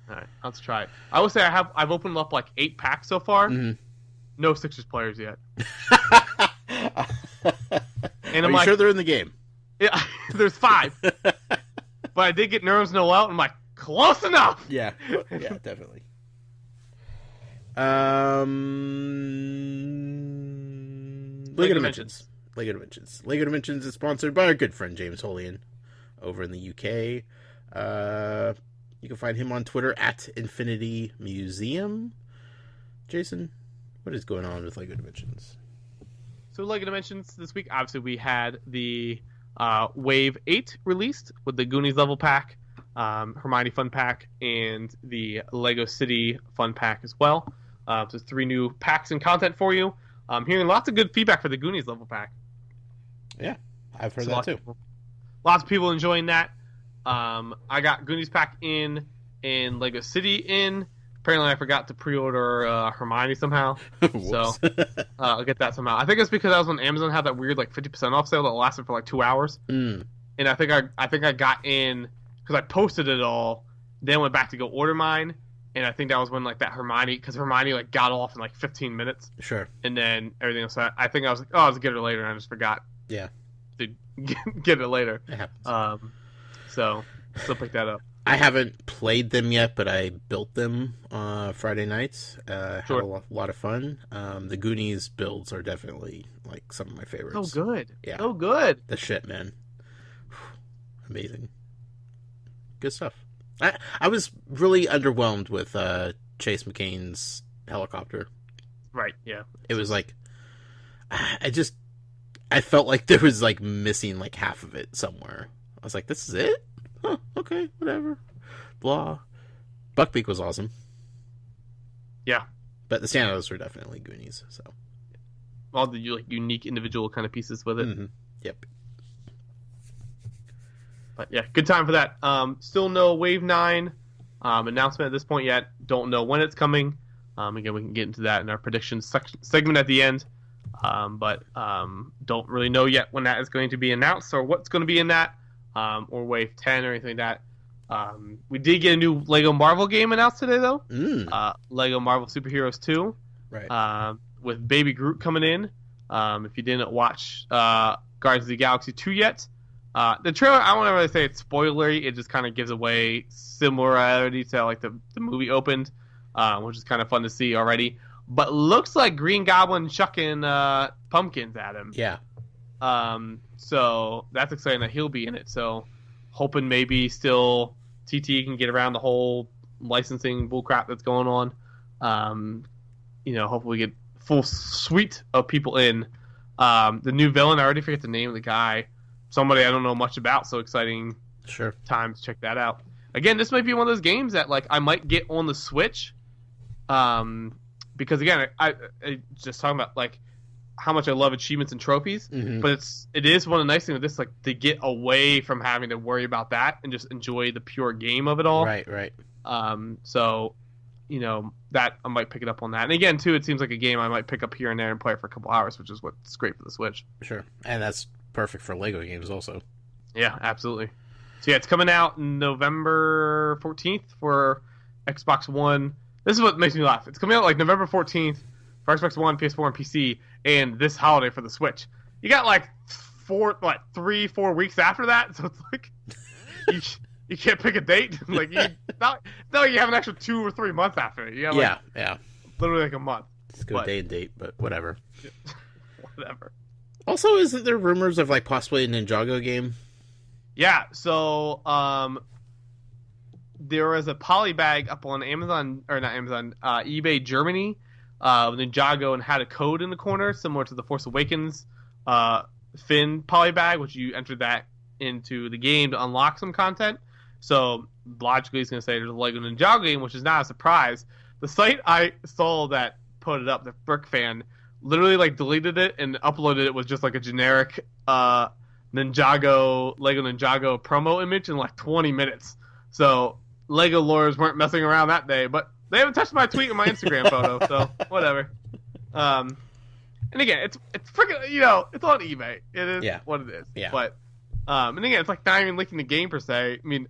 Speaker 2: All right, let's try it. I will say I've opened up like 8 packs so far. Mm-hmm. No Sixers players yet.
Speaker 1: And I'm sure they're in the game?
Speaker 2: Yeah, there's 5. But I did get Nerves Noel, and I'm like, close enough.
Speaker 1: Yeah, definitely. Lego Dimensions. Lego Dimensions is sponsored by our good friend James Holian over in the UK. You can find him on Twitter at Infinity Museum. Jason, what is going on with Lego Dimensions?
Speaker 2: So Lego Dimensions this week, obviously we had the Wave 8 released with the Goonies level pack, Hermione fun pack, and the Lego City fun pack as well. So 3 new packs and content for you. I'm hearing lots of good feedback for the Goonies level pack.
Speaker 1: Yeah, I've heard that too.
Speaker 2: Lots of people enjoying that. I got Goonies pack in Lego City in. Apparently I forgot to pre-order Hermione somehow. So I'll get that somehow. I think it's because I was on Amazon, had that weird like 50% off sale that lasted for like 2 hours. And I think I got in because I posted it all, then went back to go order mine. And I think that was when like that Hermione, because Hermione like got off in like 15 minutes.
Speaker 1: Sure.
Speaker 2: And then everything else. I think I was like, oh, I'll get it later, and I just forgot.
Speaker 1: Yeah.
Speaker 2: To get it later.
Speaker 1: It happens.
Speaker 2: So still pick that up.
Speaker 1: I haven't played them yet, but I built them Friday nights.
Speaker 2: Sure.
Speaker 1: Had a lot of fun. The Goonies builds are definitely like some of my favorites.
Speaker 2: So good.
Speaker 1: Yeah.
Speaker 2: So good.
Speaker 1: The shit, man. Amazing. Good stuff. I was really underwhelmed with Chase McCain's helicopter.
Speaker 2: Right, yeah.
Speaker 1: It was like, I felt like there was like missing like half of it somewhere. I was like, this is it? Huh, okay, whatever. Blah. Buckbeak was awesome.
Speaker 2: Yeah.
Speaker 1: But the standouts were definitely Goonies, so.
Speaker 2: All the like unique individual kind of pieces with it.
Speaker 1: Mm-hmm. Yep.
Speaker 2: But yeah, good time for that. Still no Wave 9 announcement at this point yet. Don't know when it's coming. Again, we can get into that in our predictions segment at the end. But don't really know yet when that is going to be announced or what's going to be in that, or Wave 10 or anything like that. We did get a new Lego Marvel game announced today, though. Lego Marvel Superheroes 2.
Speaker 1: Right.
Speaker 2: With Baby Groot coming in. If you didn't watch Guardians of the Galaxy 2 yet, the trailer, I won't really say it's spoilery. It just kind of gives away similarity to like the movie opened, which is kind of fun to see already. But looks like Green Goblin chucking pumpkins at him.
Speaker 1: Yeah.
Speaker 2: So that's exciting that he'll be in it. So hoping maybe still TT can get around the whole licensing bullcrap that's going on. Hopefully we get full suite of people in. The new villain, I already forget the name of the guy. Somebody I don't know much about, so exciting.
Speaker 1: Sure.
Speaker 2: Time to check that out. Again, this might be one of those games that like I might get on the Switch. Because again, I just talking about like how much I love achievements and trophies, but it is one of the nice things with this, like to get away from having to worry about that and just enjoy the pure game of it all.
Speaker 1: Right.
Speaker 2: So, that I might pick it up on that. And again, too, it seems like a game I might pick up here and there and play for a couple hours, which is what's great for the Switch.
Speaker 1: Sure, and that's perfect for Lego games also.
Speaker 2: Yeah, absolutely. So yeah, it's coming out November 14th for Xbox One. This is what makes me laugh. It's coming out like November 14th for Xbox One, PS4, and PC, and this holiday for the Switch. You got like 3-4 weeks after that, so it's like you can't pick a date. Like you have an extra 2 or 3 months after it. You have
Speaker 1: yeah,
Speaker 2: literally like a month.
Speaker 1: It's a good day and date, but whatever.
Speaker 2: Whatever.
Speaker 1: Also, isn't there rumors of like possibly a Ninjago game?
Speaker 2: Yeah. So there was a polybag up on Amazon, or not Amazon, eBay Germany, Ninjago, and had a code in the corner similar to the Force Awakens Finn polybag, which you entered that into the game to unlock some content. So logically, it's going to say there's a Lego Ninjago game, which is not a surprise. The site I saw that put it up, the Brick Fan, literally like deleted it and uploaded it with just like a generic Lego Ninjago promo image in like 20 minutes. So Lego lawyers weren't messing around that day, but they haven't touched my tweet or my Instagram photo, so whatever. And again, it's freaking, it's on eBay. It is what it is.
Speaker 1: Yeah.
Speaker 2: But and again, it's like not even linking the game per se. I mean,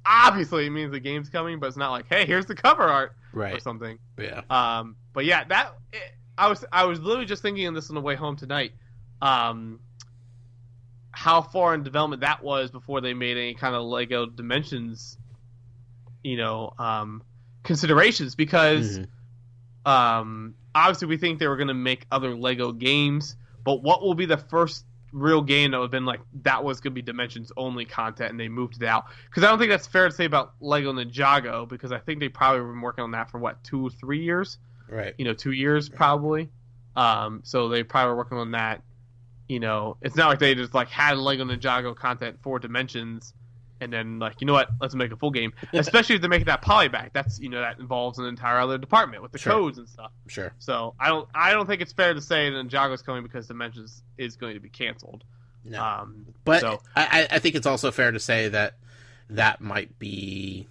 Speaker 2: obviously it means the game's coming, but it's not like, hey, here's the cover art or something.
Speaker 1: Yeah.
Speaker 2: But yeah, I was literally just thinking of this on the way home tonight. How far in development that was before they made any kind of Lego Dimensions, considerations, because obviously we think they were going to make other Lego games, but what will be the first real game that would have been like that was going to be Dimensions only content and they moved it out? Because I don't think that's fair to say about Lego Ninjago, because I think they probably been working on that for 2 or 3 years,
Speaker 1: right?
Speaker 2: 2 years probably. So they probably were working on that. It's not like they just like had Lego Ninjago content for Dimensions and then like, let's make a full game. Especially if they're making that polybag. That's that involves an entire other department with the codes and stuff.
Speaker 1: Sure.
Speaker 2: So I don't think it's fair to say that Ninjago's coming because Dimensions is going to be canceled.
Speaker 1: No. But so, I think it's also fair to say that might be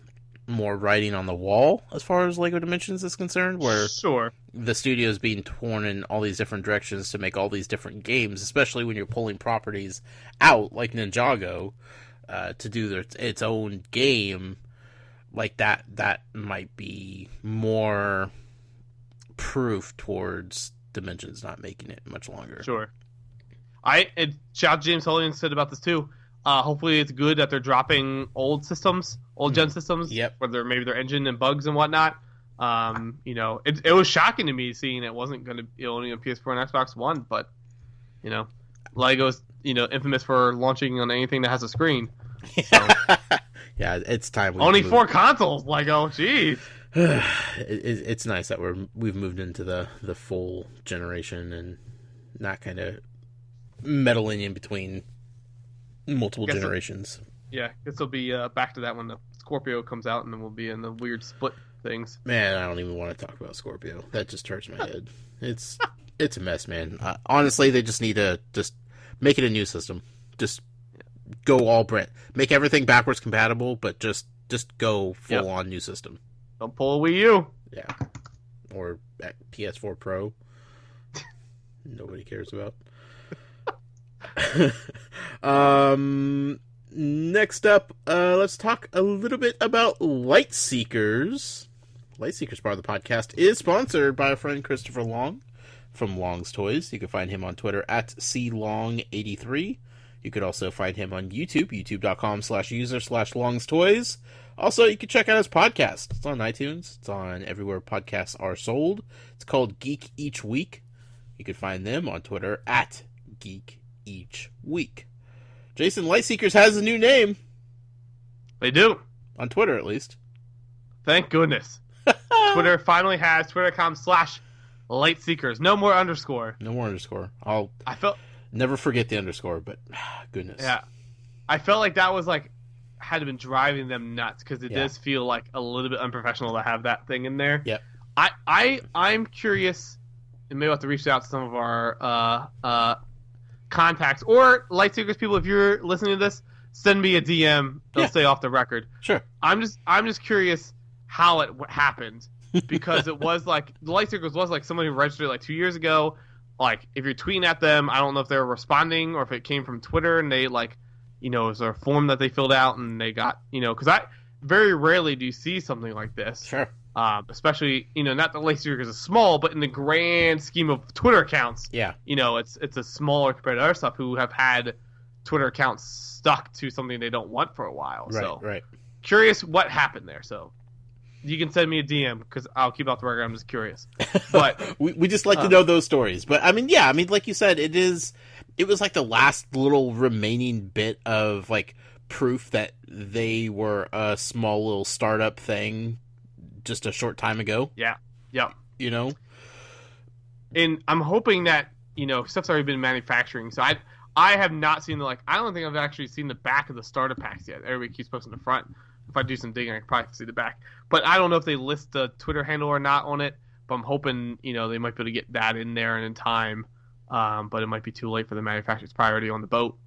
Speaker 1: more writing on the wall as far as Lego Dimensions is concerned, where the studio is being torn in all these different directions to make all these different games, especially when you're pulling properties out like Ninjago to do its own game. Like that might be more proof towards Dimensions not making it much longer.
Speaker 2: Sure. Shout James Hollian said about this too. Hopefully it's good that they're dropping old gen systems.
Speaker 1: Yep.
Speaker 2: Whether maybe their engine and bugs and whatnot. It was shocking to me seeing it wasn't going to be only on PS4 and Xbox One, but Lego's infamous for launching on anything that has a screen. So.
Speaker 1: Yeah, it's time.
Speaker 2: Only 4 consoles, Lego. Jeez.
Speaker 1: It's nice that we've moved into the full generation and not kind of meddling in between multiple generations.
Speaker 2: Yeah, this will be back to that when the Scorpio comes out, and then we'll be in the weird split things.
Speaker 1: Man, I don't even want to talk about Scorpio. That just hurts my head. It's a mess, man. Honestly, they just need to just make it a new system. Just go all brand. Make everything backwards compatible, but just go full on new system.
Speaker 2: Don't pull a Wii U.
Speaker 1: Yeah. Or PS4 Pro. Nobody cares about. Next up, let's talk a little bit about Lightseekers. Lightseekers part of the podcast is sponsored by our friend Christopher Long from Long's Toys. You can find him on Twitter at CLong83. You could also find him on YouTube, youtube.com/user/Long's Toys. Also, you can check out his podcast. It's on iTunes. It's on everywhere podcasts are sold. It's called Geek Each Week. You can find them on Twitter at Geek Each Week. Jason, Lightseekers has a new name.
Speaker 2: They do.
Speaker 1: On Twitter, at least.
Speaker 2: Thank goodness. Twitter finally has twitter.com/Lightseekers. No more underscore.
Speaker 1: No more underscore. I
Speaker 2: felt
Speaker 1: never forget the underscore, but goodness.
Speaker 2: Yeah. I felt like that was like had been driving them nuts because it does feel like a little bit unprofessional to have that thing in there.
Speaker 1: Yep.
Speaker 2: I'm curious, and maybe we'll have to reach out to some of our contacts or Lightseekers people. If you're listening to this, send me a DM. They'll stay off the record.
Speaker 1: Sure.
Speaker 2: I'm just curious how it happened because it was like the Lightseekers was like somebody who registered like 2 years ago. Like if you're tweeting at them, I don't know if they were responding or if it came from Twitter and they like, it was a form that they filled out and they got, because I very rarely do you see something like this.
Speaker 1: Sure.
Speaker 2: Especially, not that Lightseekers is small, but in the grand scheme of Twitter accounts, it's a smaller compared to other stuff who have had Twitter accounts stuck to something they don't want for a while.
Speaker 1: Right.
Speaker 2: Curious what happened there. So you can send me a DM because I'll keep out the record. I'm just curious. But
Speaker 1: we just like to know those stories. But like you said, it was like the last little remaining bit of like proof that they were a small little startup thing just a short time ago.
Speaker 2: Yeah.
Speaker 1: And
Speaker 2: I'm hoping that, stuff's already been manufacturing. So I have not seen I don't think I've actually seen the back of the starter packs yet. Everybody keeps posting the front. If I do some digging, I can probably see the back. But I don't know if they list the Twitter handle or not on it. But I'm hoping, they might be able to get that in there and in time. But it might be too late for the manufacturer's priority on the boat.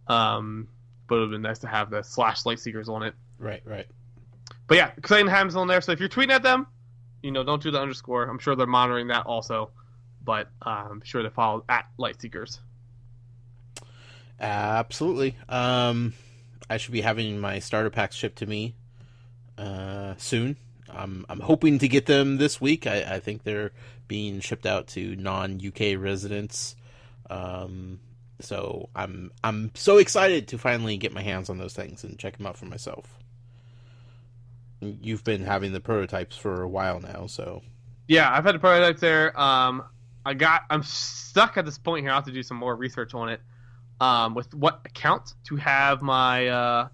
Speaker 2: But it would have been nice to have the /Lightseekers on it.
Speaker 1: Right.
Speaker 2: But yeah, exciting times on there. So if you're tweeting at them, don't do the underscore. I'm sure they're monitoring that also. But I'm sure they follow at Lightseekers.
Speaker 1: Absolutely. I should be having my starter packs shipped to me soon. I'm hoping to get them this week. I think they're being shipped out to non-UK residents. So I'm so excited to finally get my hands on those things and check them out for myself. You've been having the prototypes for a while now, so
Speaker 2: yeah, I've had the prototypes there. I'm stuck at this point here. I have to do some more research on it. With what account to have my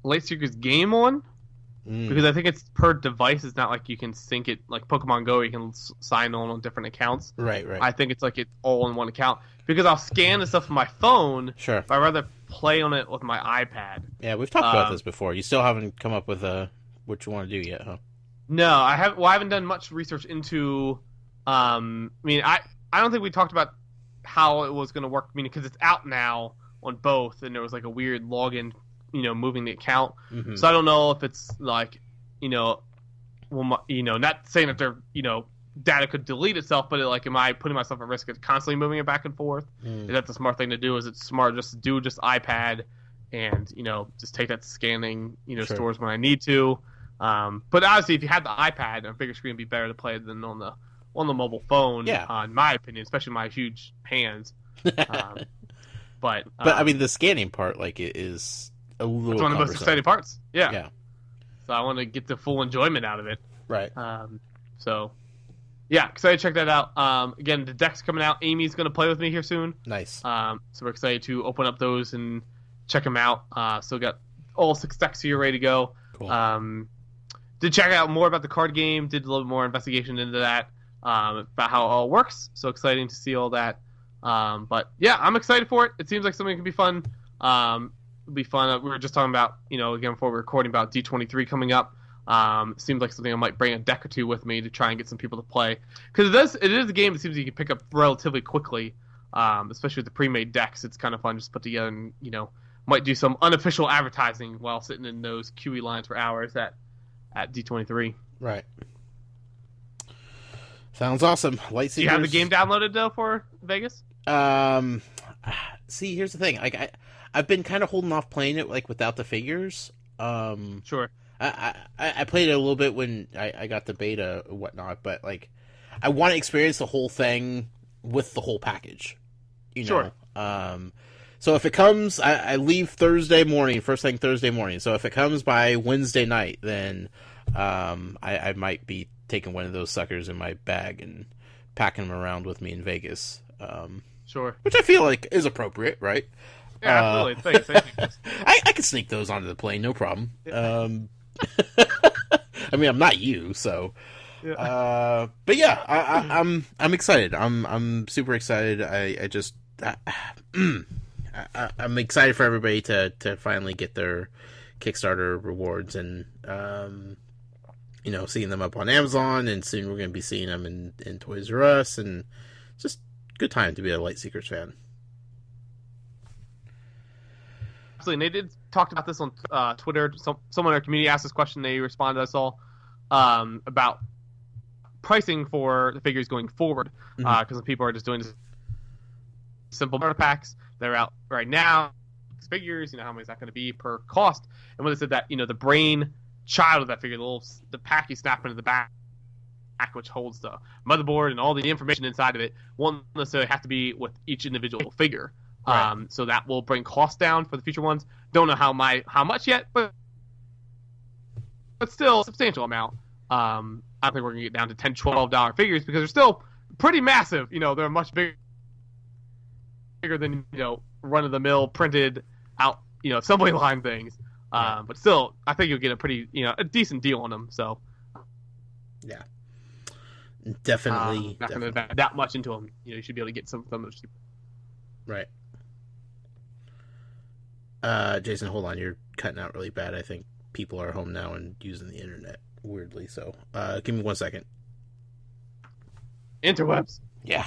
Speaker 2: Lightseekers game on. Because I think it's per device. It's not like you can sync it like Pokemon Go. You can sign on different accounts.
Speaker 1: Right.
Speaker 2: I think it's like it's all in one account. Because I'll scan the stuff from my phone.
Speaker 1: Sure.
Speaker 2: But I'd rather play on it with my iPad.
Speaker 1: Yeah, we've talked about this before. You still haven't come up with what you want to do yet, huh?
Speaker 2: No, I haven't done much research into. I don't think we talked about how it was going to work. Because it's out now on both, and there was like a weird login. Moving the account. Mm-hmm. So I don't know if it's like, not saying that their, data could delete itself, but am I putting myself at risk of constantly moving it back and forth? Is that the smart thing to do? Is it smart just to do iPad and, just take that to scanning,
Speaker 1: Sure.
Speaker 2: stores when I need to? But obviously if you had the iPad, a bigger screen would be better to play than on the mobile phone, in my opinion, especially my huge hands. But
Speaker 1: the scanning part, is a little
Speaker 2: it's one of the most exciting parts.
Speaker 1: Yeah.
Speaker 2: So I want to get the full enjoyment out of it.
Speaker 1: Right.
Speaker 2: So, yeah, excited to check that out. Again, the deck's coming out. Amy's going to play with me here soon.
Speaker 1: Nice.
Speaker 2: So we're excited to open up those and check them out. So got all 6 decks here ready to go.
Speaker 1: Cool.
Speaker 2: Did check out more about the card game. Did a little more investigation into that, about how it all works. So exciting to see all that. But yeah, I'm excited for it. It seems like something that can be fun. It'll be fun. We were just talking about, again, before we were recording about D23 coming up. It seems like something I might bring a deck or two with me to try and get some people to play. Because it is a game that seems you can pick up relatively quickly, especially with the pre-made decks. It's kind of fun just to put together and, might do some unofficial advertising while sitting in those QE lines for hours at D23.
Speaker 1: Right. Sounds awesome. Lightseekers.
Speaker 2: Do you have the game downloaded, though, for Vegas?
Speaker 1: See, here's the thing. I've been kind of holding off playing it like without the figures.
Speaker 2: Sure.
Speaker 1: I played it a little bit when I got the beta and whatnot, but like I want to experience the whole thing with the whole package.
Speaker 2: Sure.
Speaker 1: So if it comes, I leave Thursday morning, first thing Thursday morning. So if it comes by Wednesday night, then I might be taking one of those suckers in my bag and packing them around with me in Vegas.
Speaker 2: Sure.
Speaker 1: Which I feel like is appropriate, right?
Speaker 2: Yeah, absolutely.
Speaker 1: I can sneak those onto the plane, no problem. Yeah. I mean, I'm not you, so. Yeah. But yeah, I'm excited. I'm super excited. I'm excited for everybody to finally get their Kickstarter rewards, and seeing them up on Amazon, and soon we're going to be seeing them in Toys R Us, and it's just a good time to be a Lightseekers fan.
Speaker 2: Absolutely, and they did talk about this on Twitter. Someone in our community asked this question. They responded, I saw, about pricing for the figures going forward, because people are just doing simple starter packs. They're out right now. Figures, how much is that going to be per cost? And when they said that, the brain child of that figure, the pack you snap into the back, which holds the motherboard and all the information inside of it, won't necessarily have to be with each individual figure. Right. So that will bring costs down for the future ones. Don't know how much yet, but still a substantial amount. I don't think we're going to get down to $10, $12 figures because they're still pretty massive. They're much bigger than run-of-the-mill printed out assembly line things. But still, I think you'll get a pretty a decent deal on them. So
Speaker 1: yeah, definitely.
Speaker 2: Not going to invest that much into them. You should be able to get some of those cheaper.
Speaker 1: Right. Jason, hold on. You're cutting out really bad. I think people are home now and using the internet weirdly. So give me 1 second.
Speaker 2: Interwebs.
Speaker 1: Yeah.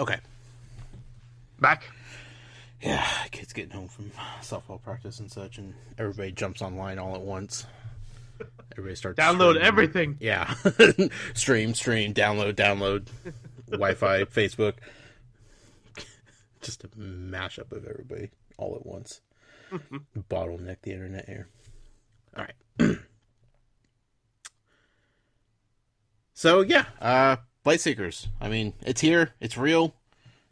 Speaker 1: Okay.
Speaker 2: Back.
Speaker 1: Yeah, kids getting home from softball practice and such, and everybody jumps online all at once. Everybody starts
Speaker 2: download
Speaker 1: streaming.
Speaker 2: Everything.
Speaker 1: Yeah. stream, download, Wi-Fi, Facebook. Just a mashup of everybody all at once. Bottleneck the internet here. All right. So yeah, Lightseekers. I mean, it's here. It's real.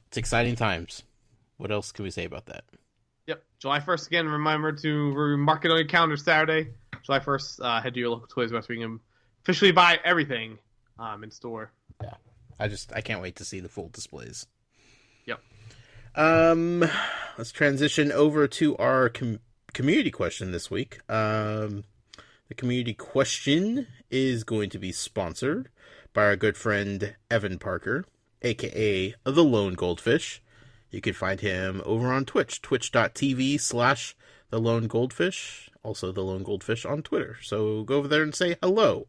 Speaker 1: It's exciting times. What else can we say about that?
Speaker 2: Yep. July 1st, again, remember to mark it on your calendar Saturday. July 1st, head to your local Toys R Us where you can officially buy everything in store.
Speaker 1: Yeah. I can't wait to see the full displays.
Speaker 2: Yep.
Speaker 1: Let's transition over to our community question this week. The community question is going to be sponsored by our good friend Evan Parker, aka the Lone Goldfish. You can find him over on Twitch, twitch.tv/the Lone Goldfish. Also, the Lone Goldfish on Twitter. So go over there and say hello.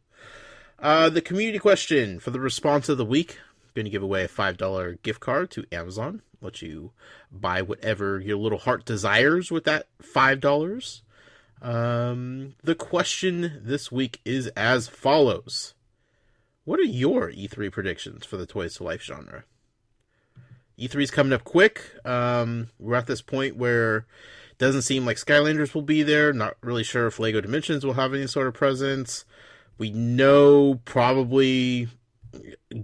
Speaker 1: The community question for the response of the week. I'm going to give away a $5 gift card to Amazon. Let you buy whatever your little heart desires with that $5. The question this week is as follows. What are your E3 predictions for the Toys to Life genre? E3 is coming up quick. We're at this point where it doesn't seem like Skylanders will be there. Not really sure if LEGO Dimensions will have any sort of presence. We know probably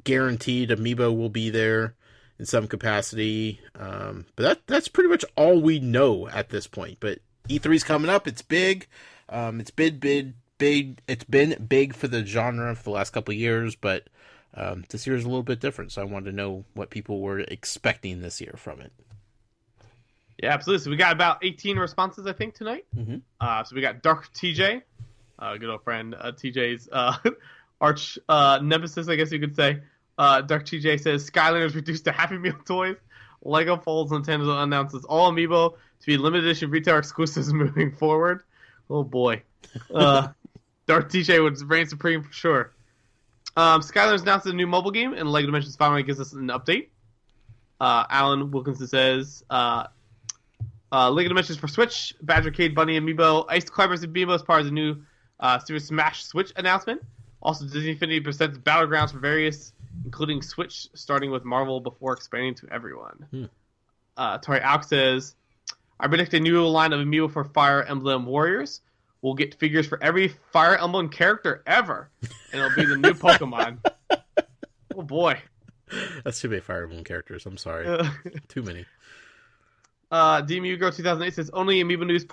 Speaker 1: guaranteed Amiibo will be there in some capacity. But that's pretty much all we know at this point. But E3's coming up. It's big. It's been big. It's been big for the genre for the last couple of years, but this year is a little bit different. So I wanted to know what people were expecting this year from it.
Speaker 2: Yeah, absolutely. So we got about 18 responses, I think, tonight.
Speaker 1: Mm-hmm.
Speaker 2: So we got Dark TJ, good old friend TJ's arch nemesis, I guess you could say. Dark TJ says Skylanders reduced to Happy Meal toys. Lego folds Nintendo announces all Amiibo to be limited edition retail exclusives moving forward. Oh boy. Dark TJ would reign supreme for sure. Skylanders announced a new mobile game, and LEGO Dimensions finally gives us an update. Alan Wilkinson says LEGO Dimensions for Switch, Badger Cade Bunny Amiibo, Ice Climbers Amiibo as part of the new Super Smash Switch announcement. Also, Disney Infinity presents Battlegrounds for various, including Switch, starting with Marvel before expanding to everyone. Tori Auk says, I predict a new line of Amiibo for Fire Emblem Warriors. We'll get figures for every Fire Emblem character ever, and it'll be the new Pokemon. Oh boy.
Speaker 1: That's too many Fire Emblem characters. I'm sorry. Too many.
Speaker 2: DMU Girl 2008 says, only Amiibo news,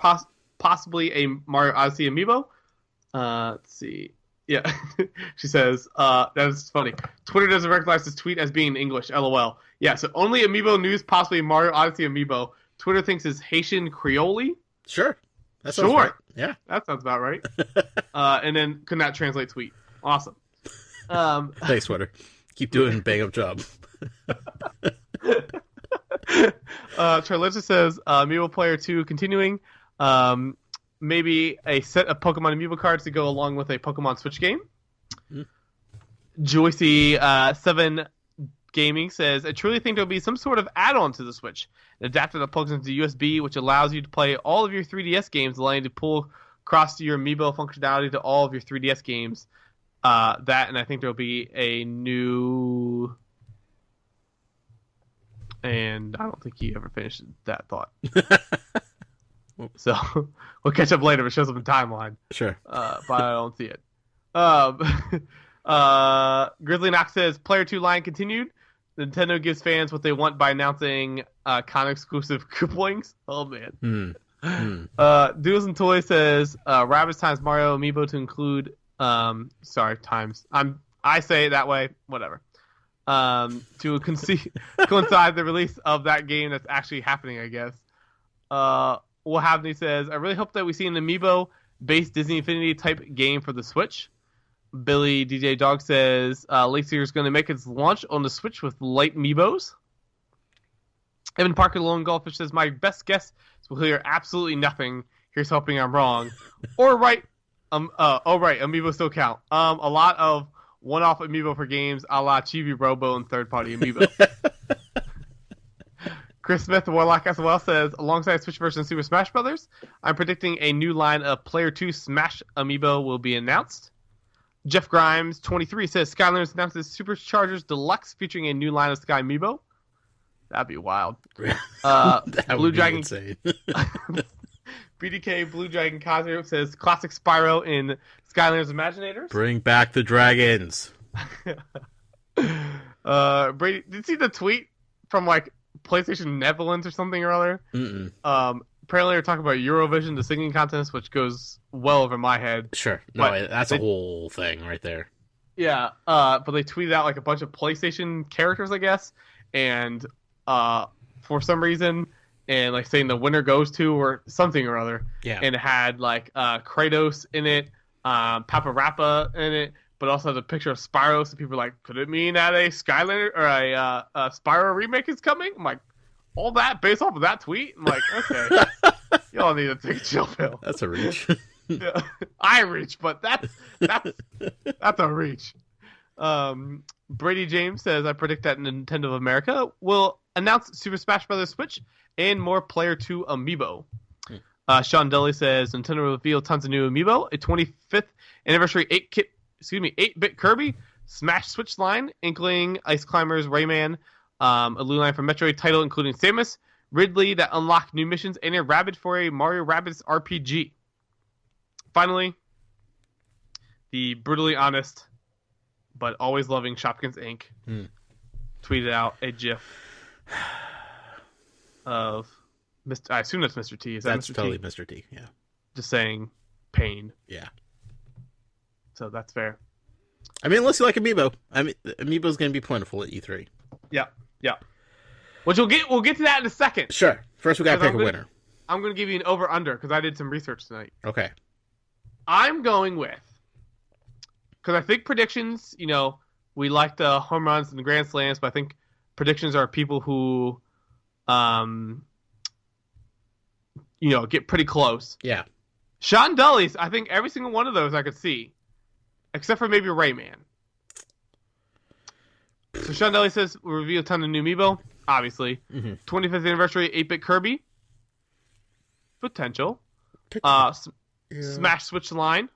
Speaker 2: possibly a Mario Odyssey Amiibo. Let's see. Yeah. She says, that is funny. Twitter doesn't recognize this tweet as being in English, LOL. Yeah, so only Amiibo news, possibly Mario Odyssey Amiibo. Twitter thinks is Haitian Creole.
Speaker 1: Sure. That sounds right. Yeah.
Speaker 2: That sounds about right. And then could not translate tweet. Awesome.
Speaker 1: Thanks, Twitter. Keep doing a bang up job.
Speaker 2: Charlissa says Amiibo Player 2 continuing. Maybe a set of Pokemon Amiibo cards to go along with a Pokemon Switch game. Joycey 7 Gaming says, I truly think there'll be some sort of add-on to the Switch. An adapter that plugs into USB, which allows you to play all of your 3DS games, allowing you to pull across your Amiibo functionality to all of your 3DS games. That, and I think there'll be a new... And I don't think he ever finished that thought. So, we'll catch up later if it shows up in timeline.
Speaker 1: Sure.
Speaker 2: But I don't see it. Grizzly Knox says, Player 2 line continued. Nintendo gives fans what they want by announcing con-exclusive couplings. Oh, man. Doodles and Toys says, Rabbids times Mario Amiibo to include... times. I say it that way. Whatever. To coincide the release of that game that's actually happening, I guess. What happened? Says, I really hope that we see an Amiibo-based Disney Infinity type game for the Switch. Billy DJ Dog says, Lightseekers is going to make its launch on the Switch with light Amiibos. Evan Parker, Lone Goldfish says, my best guess is we'll hear absolutely nothing. Here's hoping I'm wrong. Or right. Amiibo still count. A lot of one-off Amiibo for games, a la Chibi Robo and third-party Amiibo. Chris Smith, Warlock as well, says, alongside Switch version of Super Smash Bros., I'm predicting a new line of Player 2 Smash Amiibo will be announced. Jeff Grimes, 23, says, Skylanders announces Superchargers Deluxe featuring a new line of Sky Amiibo. That'd be wild.
Speaker 1: That
Speaker 2: Blue
Speaker 1: would be
Speaker 2: Dragon
Speaker 1: insane.
Speaker 2: BDK Blue Dragon Cosmo says, classic Spyro in Skylanders Imaginators.
Speaker 1: Bring back the dragons.
Speaker 2: Brady, did you see the tweet from, PlayStation Netherlands or something or other?
Speaker 1: Mm-mm.
Speaker 2: Apparently they're talking about Eurovision, the singing contest, which goes well over my head.
Speaker 1: Sure. No, that's a whole thing right there.
Speaker 2: Yeah, but they tweeted out like a bunch of PlayStation characters, I guess, and for some reason, and like saying the winner goes to or something or other.
Speaker 1: Yeah.
Speaker 2: And it had like Kratos in it, Papa Rappa in it, but also has a picture of Spyro. So people are like, could it mean that a Skylander or a Spyro remake is coming? I'm like, all that based off of that tweet? I'm like, okay, y'all need to take a chill pill.
Speaker 1: That's a reach.
Speaker 2: Yeah, I reach, but that's a reach. Brady James says, I predict that Nintendo of America will announce Super Smash Bros. Switch and more Player 2 amiibo. Sean Dully says, Nintendo will reveal tons of new amiibo, a 25th anniversary 8-bit Kirby, Smash Switch line, Inkling, Ice Climbers, Rayman, a new line from Metroid title including Samus, Ridley that unlock new missions, and a Rabbids for a Mario Rabbids RPG. Finally, the brutally honest but always loving Shopkins Inc. tweeted out a GIF of Mr. I assume that's Mr. T. Is that
Speaker 1: that's
Speaker 2: Mr.
Speaker 1: totally
Speaker 2: T?
Speaker 1: Mr. T. Yeah.
Speaker 2: Just saying pain.
Speaker 1: Yeah.
Speaker 2: So that's fair.
Speaker 1: I mean, unless you like Amiibo. I mean, Amiibo's going to be plentiful at E3.
Speaker 2: Yeah. Which we'll get to that in a second.
Speaker 1: Sure. First, we got to pick a winner.
Speaker 2: I'm going to give you an over/under because I did some research tonight.
Speaker 1: Okay.
Speaker 2: I'm going with, because I think predictions, we like the home runs and the grand slams, but I think predictions are people who, get pretty close.
Speaker 1: Yeah.
Speaker 2: Sean Dully's, I think every single one of those I could see, except for maybe Rayman. So Sean Dully says we'll reveal a ton of new amiibo, obviously. 25th anniversary 8-bit Kirby. Potential. Smash Switch line.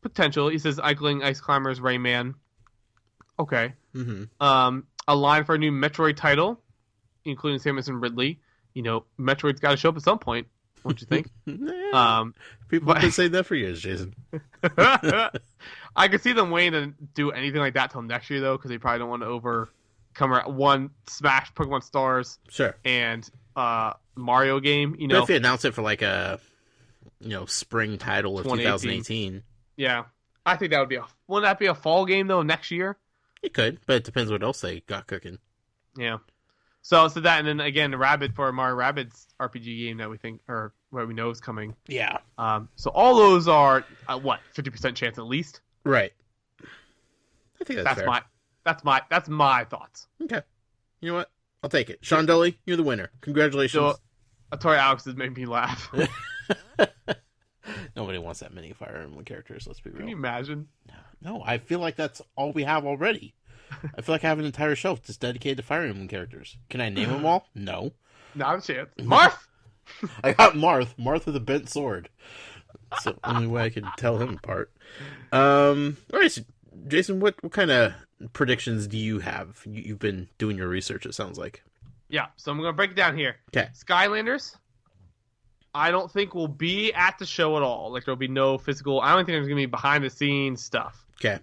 Speaker 2: Potential. He says Inkling, Ice Climbers, Rayman. Okay. A line for a new Metroid title, including Samus and Ridley. Metroid's got to show up at some point. Don't you think?
Speaker 1: People have been saying that for years, Jason.
Speaker 2: I could see them waiting to do anything like that till next year, though, because they probably don't want to overcome one Smash Pokemon Stars.
Speaker 1: Sure.
Speaker 2: And Mario game.
Speaker 1: But if they announce it for like a spring title of 2018.
Speaker 2: Yeah. I think that would be wouldn't that be a fall game though next year?
Speaker 1: It could, but it depends what else they got cooking.
Speaker 2: Yeah. So that, and then again the Rabbids for Mario Rabbids RPG game that we think or what we know is coming.
Speaker 1: Yeah.
Speaker 2: So all those are 50% chance at least.
Speaker 1: Right. I think that's fair.
Speaker 2: That's my thoughts.
Speaker 1: Okay. You know what? I'll take it. Sean Dully, you're the winner. Congratulations.
Speaker 2: So, Atari Alex has made me laugh.
Speaker 1: Nobody wants that many Fire Emblem characters, let's be real.
Speaker 2: Can you imagine?
Speaker 1: No, I feel like that's all we have already. I feel like I have an entire shelf just dedicated to Fire Emblem characters. Can I name them all? No.
Speaker 2: Not a chance. Marth!
Speaker 1: I got Marth. Marth with a bent sword. That's the only way I can tell him apart. All right, so Jason, what kind of predictions do you have? You've been doing your research, it sounds like.
Speaker 2: Yeah, so I'm going to break it down here.
Speaker 1: Okay.
Speaker 2: Skylanders, I don't think will be at the show at all. Like, there'll be no physical... I don't think there's going to be behind-the-scenes stuff.
Speaker 1: Okay.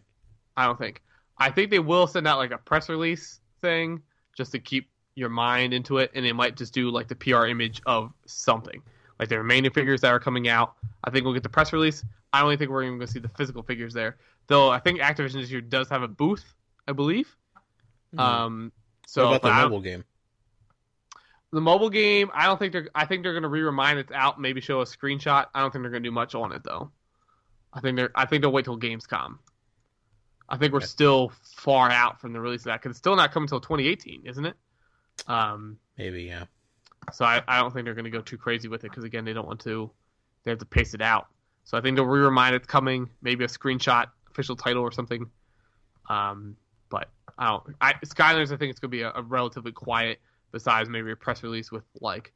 Speaker 2: I don't think. I think they will send out, like, a press release thing just to keep your mind into it, and they might just do, like, the PR image of something. Like, the remaining figures that are coming out, I think we'll get the press release. I don't think we're even going to see the physical figures there. Though, I think Activision this year does have a booth, I believe.
Speaker 1: So
Speaker 2: what
Speaker 1: about the mobile game?
Speaker 2: The mobile game, I think they're going to re-remind it's out, maybe show a screenshot. I don't think they're going to do much on it though. I think they'll wait till Gamescom. I think we're still far out from the release of that because it's still not coming until 2018, isn't it?
Speaker 1: Maybe, yeah.
Speaker 2: So I don't think they're going to go too crazy with it because again, they don't want to. They have to pace it out. So I think they'll re-remind it's coming, maybe a screenshot, official title or something. But Skylanders, I think it's going to be a relatively quiet. Besides maybe a press release with like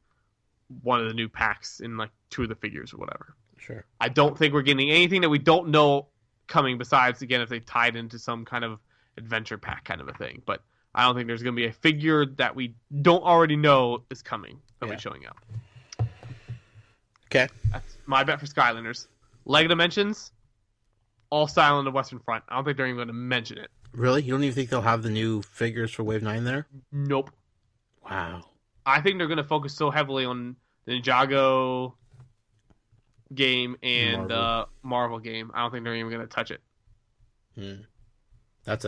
Speaker 2: one of the new packs in like 2 of the figures or whatever.
Speaker 1: Sure.
Speaker 2: I don't think we're getting anything that we don't know coming besides, again, if they tied into some kind of adventure pack kind of a thing. But I don't think there's going to be a figure that we don't already know is coming that'll be showing up.
Speaker 1: Okay.
Speaker 2: That's my bet for Skylanders. Lego Dimensions, all silent on the Western Front. I don't think they're even going to mention it.
Speaker 1: Really? You don't even think they'll have the new figures for Wave 9 there?
Speaker 2: Nope.
Speaker 1: Wow.
Speaker 2: I think they're going to focus so heavily on the Ninjago game and Marvel game. I don't think they're even going to touch it.
Speaker 1: That's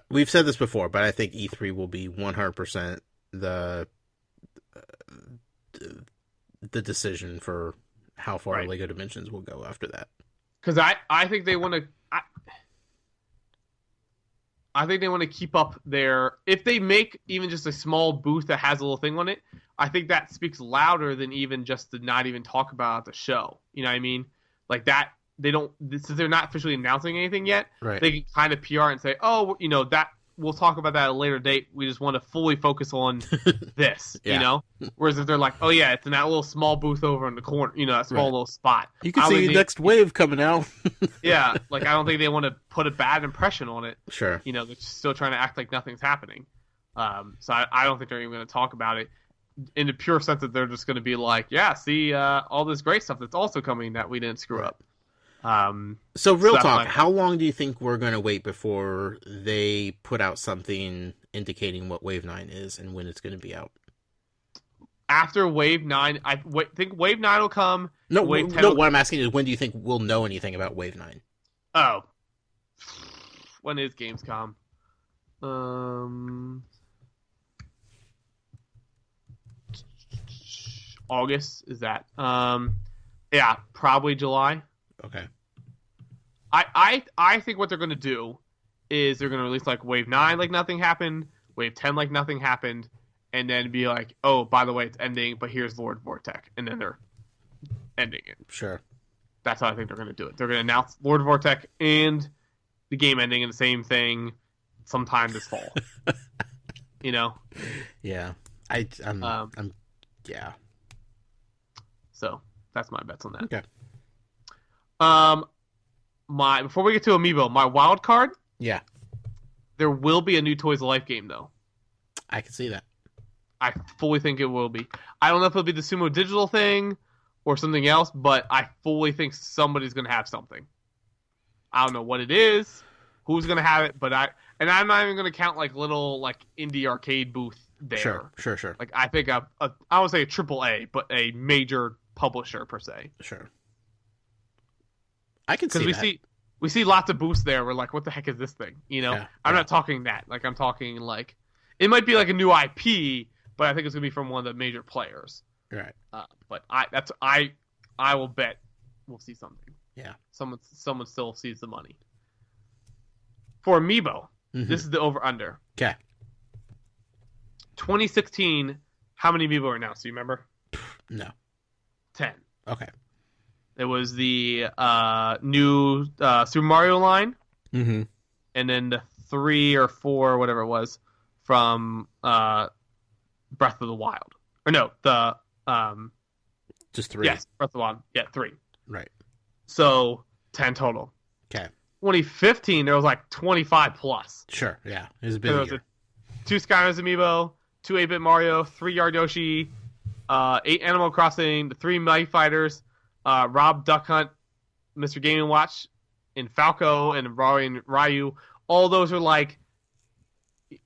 Speaker 1: we've said this before, but I think E3 will be 100% the decision for how far Lego Dimensions will go after that.
Speaker 2: Because I think they want to. I think they want to keep up their. If they make even just a small booth that has a little thing on it, I think that speaks louder than even just to not even talk about the show. You know what I mean? Like that. They don't. Since they're not officially announcing anything yet, they can kind of PR and say, "Oh, that we'll talk about that at a later date. We just want to fully focus on this." Whereas if they're like, "Oh yeah, it's in that little small booth over in the corner," that small little spot.
Speaker 1: You can see the next wave coming out.
Speaker 2: Yeah, like I don't think they want to put a bad impression on it.
Speaker 1: Sure.
Speaker 2: They're still trying to act like nothing's happening. So I don't think they're even going to talk about it in the pure sense that they're just going to be like, "Yeah, see all this great stuff that's also coming that we didn't screw up."
Speaker 1: So real talk, how long do you think we're going to wait before they put out something indicating what Wave 9 is and when it's going to be out?
Speaker 2: After Wave 9, I think Wave 9 will come.
Speaker 1: No, what I'm asking is when do you think we'll know anything about Wave 9?
Speaker 2: Oh. When is Gamescom? August, is that? Yeah, probably July.
Speaker 1: Okay.
Speaker 2: I think what they're going to do is they're going to release like Wave 9 like nothing happened, Wave 10 like nothing happened, and then be like, oh, by the way, it's ending, but here's Lord Vortech, and then they're ending it.
Speaker 1: Sure.
Speaker 2: That's how I think they're going to do it. They're going to announce Lord Vortech and the game ending in the same thing sometime this fall.
Speaker 1: Yeah. Yeah.
Speaker 2: So that's my bets on that.
Speaker 1: Okay.
Speaker 2: Before we get to Amiibo, my wild card.
Speaker 1: Yeah.
Speaker 2: There will be a new Toys of Life game though.
Speaker 1: I can see that.
Speaker 2: I fully think it will be. I don't know if it'll be the Sumo Digital thing or something else, but I fully think somebody's going to have something. I don't know what it is, who's going to have it, but I'm not even going to count like little like indie arcade booth there.
Speaker 1: Sure.
Speaker 2: Like I think I would say a AAA, but a major publisher per se.
Speaker 1: Sure. I can see that.
Speaker 2: Because we see lots of booths there. We're like, what the heck is this thing? I'm not talking that. Like I'm talking like it might be like a new IP, but I think it's gonna be from one of the major players.
Speaker 1: Right.
Speaker 2: But I will bet we'll see something.
Speaker 1: Yeah.
Speaker 2: Someone still sees the money. For Amiibo, this is the over under.
Speaker 1: Okay.
Speaker 2: 2016. How many Amiibo are announced? Do you remember?
Speaker 1: No.
Speaker 2: 10.
Speaker 1: Okay.
Speaker 2: It was the new Super Mario line,
Speaker 1: and
Speaker 2: then the 3 or 4, whatever it was, from Breath of the Wild. Or no, the
Speaker 1: just 3.
Speaker 2: Yes, Breath of the Wild. Yeah, 3.
Speaker 1: Right.
Speaker 2: So 10 total.
Speaker 1: Okay.
Speaker 2: 2015, there was like 25 plus.
Speaker 1: Sure. Yeah, it was a big year.
Speaker 2: 2 Skylanders Amiibo, 2 8-Bit Mario, 3 Yard Yoshi, 8 Animal Crossing, the 3 Mighty Fighters. Rob Duck Hunt, Mr. Game & Watch, and Falco, and Ryu. All those are like,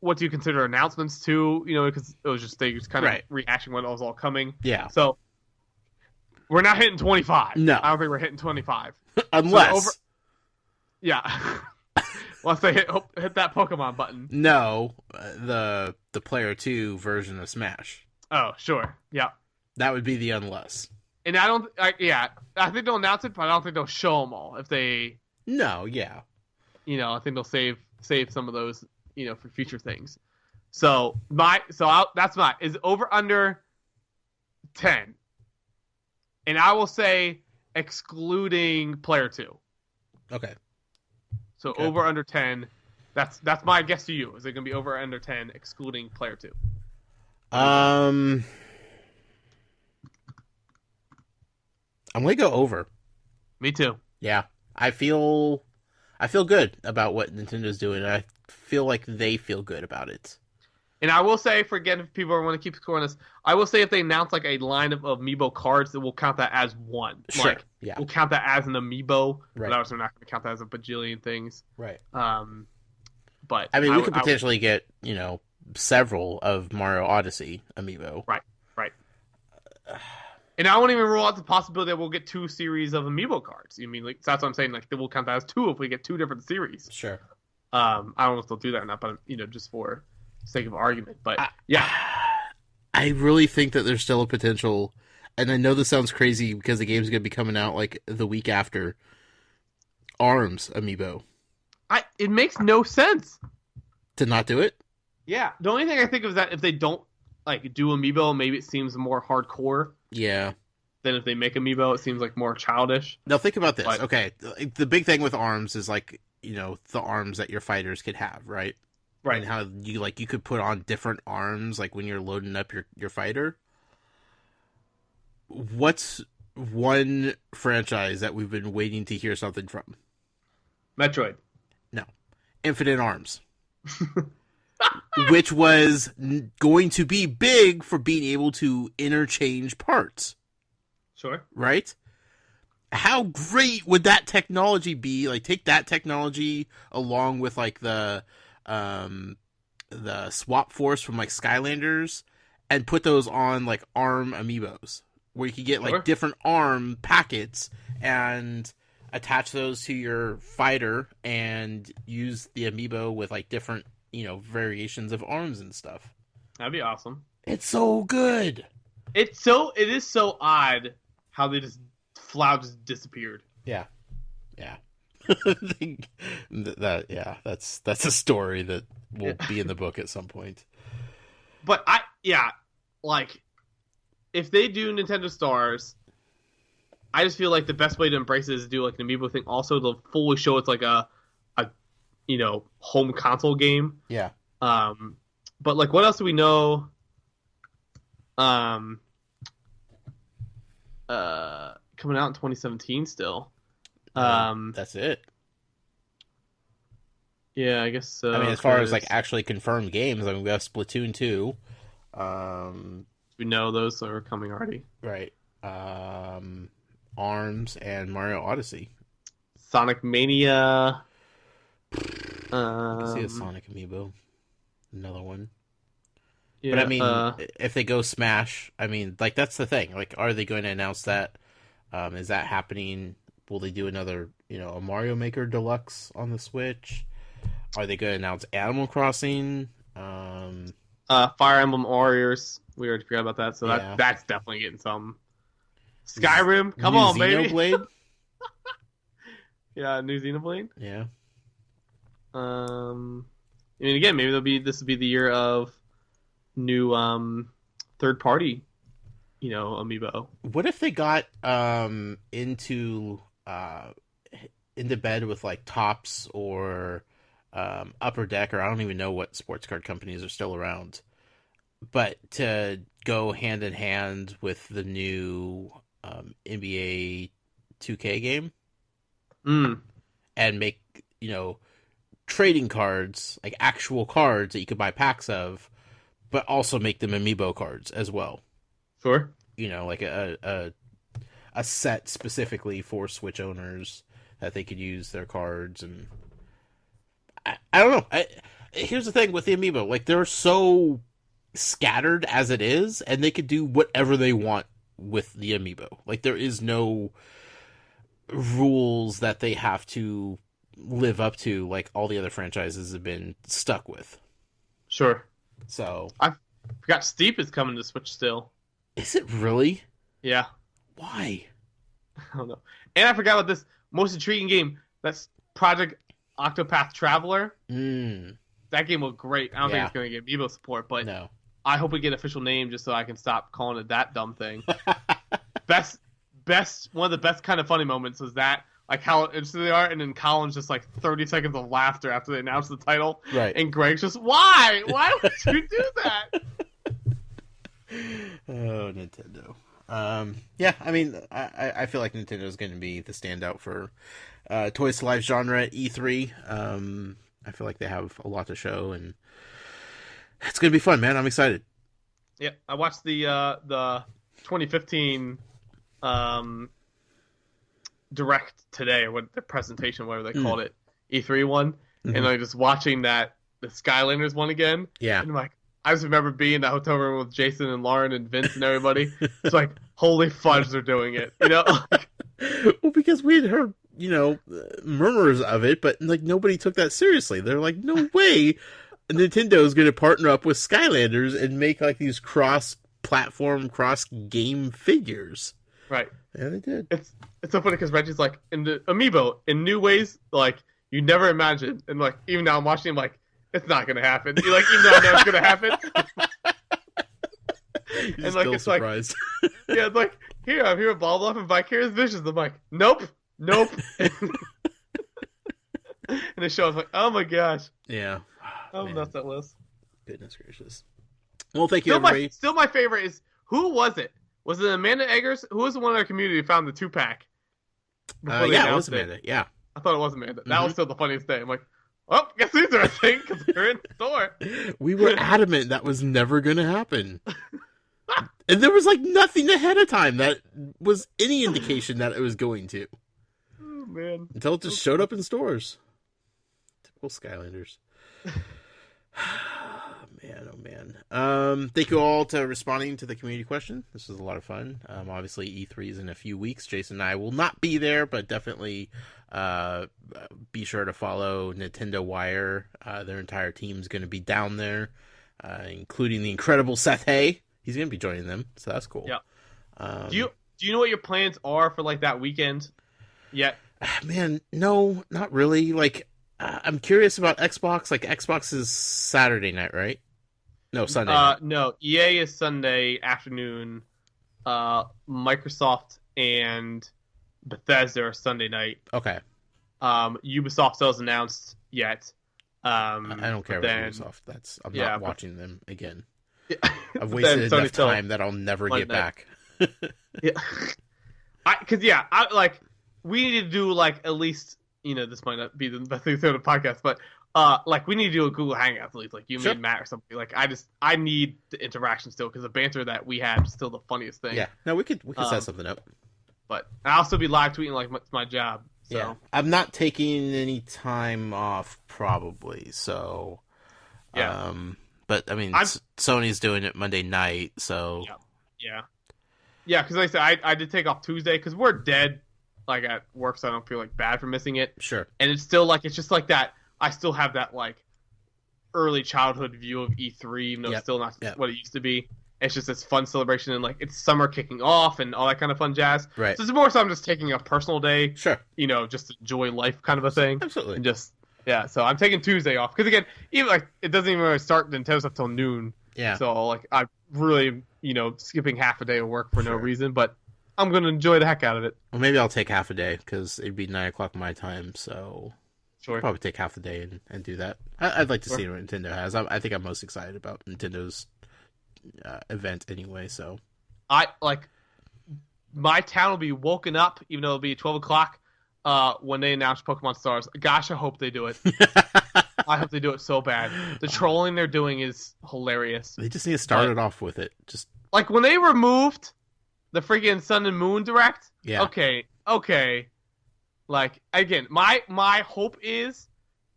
Speaker 2: what do you consider announcements too? Because it was just they just kind of rehashing when it was all coming.
Speaker 1: Yeah.
Speaker 2: So we're not hitting 25.
Speaker 1: No,
Speaker 2: I don't think we're hitting 25
Speaker 1: unless.
Speaker 2: Once they hit that Pokemon button.
Speaker 1: No, the Player 2 version of Smash.
Speaker 2: Oh, sure. Yeah.
Speaker 1: That would be the unless.
Speaker 2: And I think they'll announce it, but I don't think they'll show them all. If they,
Speaker 1: no, yeah,
Speaker 2: I think they'll save some of those, for future things. That's is over under 10, and I will say excluding Player 2.
Speaker 1: Okay.
Speaker 2: So over under 10. That's my guess to you. Is it gonna be over under 10 excluding Player 2?
Speaker 1: I'm gonna go over.
Speaker 2: Me too.
Speaker 1: Yeah, I feel good about what Nintendo's doing. I feel like they feel good about it.
Speaker 2: And I will say, if people want to keep scoring this, I will say if they announce like a line of Amiibo cards, that we'll count that as one.
Speaker 1: Sure.
Speaker 2: Like, we'll count that as an Amiibo.
Speaker 1: Right.
Speaker 2: But obviously we're not going to count that as a bajillion things.
Speaker 1: Right.
Speaker 2: But
Speaker 1: I mean, we could potentially get several of Mario Odyssey Amiibo.
Speaker 2: Right. And I won't even rule out the possibility that we'll get 2 series of amiibo cards. You mean like that's what I'm saying? Like we'll count that as 2 if we get 2 different series.
Speaker 1: Sure.
Speaker 2: I don't know if they'll do that or not, but just for sake of argument. But yeah,
Speaker 1: I really think that there's still a potential, and I know this sounds crazy because the game's gonna be coming out like the week after. ARMS amiibo.
Speaker 2: It makes no sense
Speaker 1: to not do it.
Speaker 2: Yeah, the only thing I think of is that if they don't like do amiibo, maybe it seems more hardcore.
Speaker 1: Yeah.
Speaker 2: Than if they make amiibo, it seems like more childish.
Speaker 1: Now think about this. But, okay, the big thing with ARMS is like the arms that your fighters could have, right?
Speaker 2: Right.
Speaker 1: And how you could put on different arms like when you're loading up your fighter. What's one franchise that we've been waiting to hear something from?
Speaker 2: Metroid.
Speaker 1: No. Infinite Arms. Which was going to be big for being able to interchange parts.
Speaker 2: Sure.
Speaker 1: Right? How great would that technology be? Like, take that technology along with like the swap force from like Skylanders and put those on like ARM amiibos, where you could get like different ARM packets and attach those to your fighter and use the amiibo with like different, variations of arms and stuff.
Speaker 2: That'd be awesome.
Speaker 1: It's so good.
Speaker 2: It is so odd how they just just disappeared.
Speaker 1: Yeah. That's a story that will be in the book at some point.
Speaker 2: But if they do Nintendo Stars, I just feel like the best way to embrace it is to do like an amiibo thing. Also, to fully show it's like a home console game.
Speaker 1: Yeah.
Speaker 2: But like, what else do we know? Coming out in 2017 still.
Speaker 1: That's it.
Speaker 2: Yeah, I guess so.
Speaker 1: I mean, as far as like actually confirmed games, I mean, we have Splatoon 2.
Speaker 2: We know those are coming already.
Speaker 1: Right. ARMS and Mario Odyssey.
Speaker 2: Sonic Mania.
Speaker 1: I can see a Sonic amiibo. Another one.
Speaker 2: Yeah,
Speaker 1: but I mean, if they go Smash, I mean, like, that's the thing. Like, are they going to announce that? Is that happening? Will they do another, a Mario Maker Deluxe on the Switch? Are they going to announce Animal Crossing?
Speaker 2: Fire Emblem Warriors. We already forgot about that, so that's definitely getting some. Skyrim, come on, baby.
Speaker 1: Xenoblade?
Speaker 2: Yeah, new Xenoblade.
Speaker 1: Yeah.
Speaker 2: I mean, again, maybe this will be the year of new third party, amiibo.
Speaker 1: What if they got into bed with like Topps or Upper Deck, or I don't even know what sports card companies are still around, but to go hand in hand with the new NBA 2K game and make trading cards, like actual cards that you could buy packs of, but also make them amiibo cards as well.
Speaker 2: Sure.
Speaker 1: Like a set specifically for Switch owners that they could use their cards. And I don't know. Here's the thing with the amiibo. Like, they're so scattered as it is, and they could do whatever they want with the amiibo. Like, there is no rules that they have to live up to like all the other franchises have been stuck with.
Speaker 2: Sure.
Speaker 1: So
Speaker 2: I forgot Steep is coming to Switch still.
Speaker 1: Is it really?
Speaker 2: Yeah.
Speaker 1: Why?
Speaker 2: I don't know. And I forgot about this most intriguing game. That's Project Octopath Traveler. That game looked great. I don't think it's going to get amiibo support, but
Speaker 1: no.
Speaker 2: I hope we get an official name just so I can stop calling it that dumb thing. Best one of the best kind of funny moments was that, like, how interested they are, and then Colin's just like 30 seconds of laughter after they announce the title.
Speaker 1: Right.
Speaker 2: And Greg's just, why? Why would you do that?
Speaker 1: Oh, Nintendo. Yeah, I mean, I feel like Nintendo is going to be the standout for Toys to Life genre at E3. I feel like they have a lot to show, and it's going to be fun, man. I'm excited.
Speaker 2: Yeah, I watched the 2015 Direct today, or what the presentation, whatever they called it, E3 one, and I'm just watching the Skylanders one again.
Speaker 1: Yeah,
Speaker 2: and I'm like, I just remember being in the hotel room with Jason and Lauren and Vince and everybody. It's like, holy fudge, they're doing it.
Speaker 1: Well, because we had heard, murmurs of it, but like nobody took that seriously. They're like, no way Nintendo is going to partner up with Skylanders and make like these cross-platform, cross-game figures.
Speaker 2: Right.
Speaker 1: Yeah, they did.
Speaker 2: It's so funny because Reggie's like, in the amiibo, in new ways, like, you never imagined. And like, even now I'm watching him like, it's not going to happen. You're like, even though I know it's going to happen.
Speaker 1: And like, it's surprised.
Speaker 2: Like, yeah, it's like, here, I'm here with Ball Bluff and Vicarious Visions. I'm like, nope. And the show's like, oh my gosh.
Speaker 1: Yeah.
Speaker 2: Oh, nuts that was.
Speaker 1: Goodness gracious. Well, thank you, everybody.
Speaker 2: Still my favorite is, who was it? Was it Amanda Eggers? Who was the one in our community who found the 2-pack?
Speaker 1: Yeah, it was Amanda. Yeah.
Speaker 2: I thought it was Amanda. That was still the funniest day. I'm like, well, guess these are a thing because they're in the store.
Speaker 1: We were adamant that was never going to happen. And there was like nothing ahead of time that was any indication that it was going to.
Speaker 2: Oh, man.
Speaker 1: Until it just showed up in stores. Typical Skylanders. Man, oh man. Thank you all to responding to the community question. This was a lot of fun. Obviously E3 is in a few weeks. Jason and I will not be there, but definitely be sure to follow Nintendo Wire. Their entire team's going to be down there, including the incredible Seth Hay. He's going to be joining them, so that's cool.
Speaker 2: Yeah. Do you know what your plans are for like that weekend yet?
Speaker 1: Man, no, not really. Like, I'm curious about Xbox. Like, Xbox is Saturday night, right? No, Sunday night.
Speaker 2: No, EA is Sunday afternoon. Microsoft and Bethesda are Sunday night.
Speaker 1: Okay.
Speaker 2: Ubisoft still hasn't announced yet.
Speaker 1: I don't care about Ubisoft. I'm not watching them again.
Speaker 2: Yeah.
Speaker 1: I've wasted enough time that I'll never get back.
Speaker 2: Yeah. We need to do like at least, this might not be the best thing to say on the podcast, but like we need to do a Google Hangouts at least, like you and Matt or something. Like I need the interaction still because the banter that we had is still the funniest thing.
Speaker 1: Yeah, no, we could set something up.
Speaker 2: But I'll still be live tweeting like it's my job. So.
Speaker 1: Yeah, I'm not taking any time off probably. So,
Speaker 2: yeah.
Speaker 1: But I mean, Sony's doing it Monday night, so
Speaker 2: yeah. Because like I said, I did take off Tuesday because we're dead, like at work, so I don't feel like bad for missing it.
Speaker 1: Sure.
Speaker 2: And it's still like it's just like that. I still have that like early childhood view of E3, even though it's still not what it used to be. It's just this fun celebration and like it's summer kicking off and all that kind of fun jazz.
Speaker 1: Right.
Speaker 2: So it's more so I'm just taking a personal day.
Speaker 1: Sure.
Speaker 2: Just enjoy life kind of a thing.
Speaker 1: Absolutely.
Speaker 2: And just. Yeah, so I'm taking Tuesday off because again, even like it doesn't even really start Nintendo stuff till noon.
Speaker 1: Yeah.
Speaker 2: So like I'm really skipping half a day of work for no reason, but I'm gonna enjoy the heck out of it.
Speaker 1: Well, maybe I'll take half a day because it'd be 9:00 my time, so
Speaker 2: I'll
Speaker 1: probably take half a day and do that. I'd like to see what Nintendo has. I think I'm most excited about Nintendo's event anyway. So
Speaker 2: my town will be woken up, even though it'll be 12:00. When they announce Pokemon Stars. Gosh, I hope they do it. I hope they do it so bad. The trolling they're doing is hilarious.
Speaker 1: They just need to start it off with it. Just
Speaker 2: like when they removed the freaking Sun and Moon Direct.
Speaker 1: Yeah.
Speaker 2: Okay. Like again, my hope is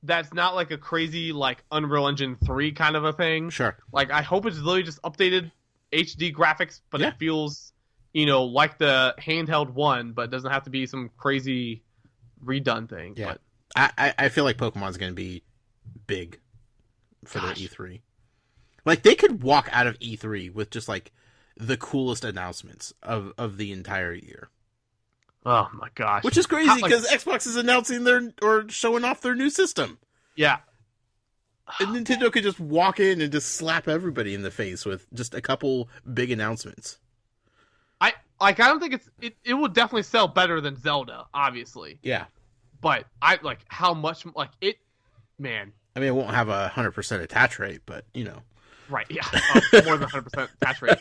Speaker 2: that's not like a crazy like Unreal Engine 3 kind of a thing.
Speaker 1: Sure.
Speaker 2: Like I hope it's literally just updated HD graphics, but it feels like the handheld one, but it doesn't have to be some crazy redone thing.
Speaker 1: Yeah.
Speaker 2: But
Speaker 1: I feel like Pokemon's going to be big for their E3. Like they could walk out of E3 with just like the coolest announcements of the entire year.
Speaker 2: Oh my gosh.
Speaker 1: Which is crazy because Xbox is announcing or showing off their new system.
Speaker 2: Yeah.
Speaker 1: And Nintendo could just walk in and just slap everybody in the face with just a couple big announcements.
Speaker 2: I don't think it will definitely sell better than Zelda, obviously.
Speaker 1: Yeah.
Speaker 2: But how much man.
Speaker 1: I mean, it won't have 100% attach rate, but
Speaker 2: Right, yeah. More than 100% attach rate.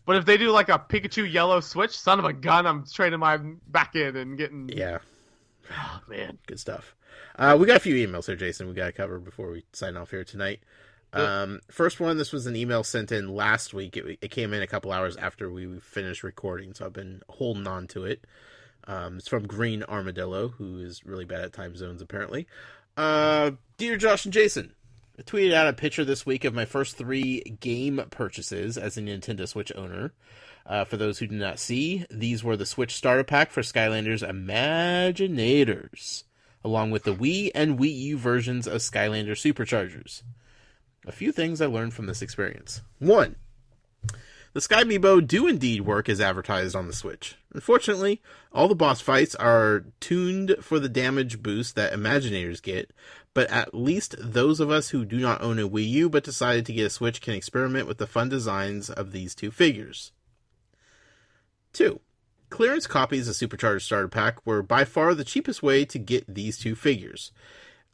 Speaker 2: But if they do like a Pikachu yellow switch, son of a gun, I'm trading my back in and getting.
Speaker 1: Yeah.
Speaker 2: Oh man,
Speaker 1: good stuff. We got a few emails here, Jason. We got to cover before we sign off here tonight. First one, this was an email sent in last week. It came in a couple hours after we finished recording, so I've been holding on to it. It's from Green Armadillo, who is really bad at time zones, apparently. Dear Josh and Jason, I tweeted out a picture this week of my first 3 game purchases as a Nintendo Switch owner. For those who do not see, these were the Switch Starter Pack for Skylanders Imaginators, along with the Wii and Wii U versions of Skylanders Superchargers. A few things I learned from this experience. 1. The Sky Amiibo do indeed work as advertised on the Switch. Unfortunately, all the boss fights are tuned for the damage boost that Imaginators get, but at least those of us who do not own a Wii U but decided to get a Switch can experiment with the fun designs of these 2 figures. 2. Clearance copies of Supercharged Starter Pack were by far the cheapest way to get these 2 figures.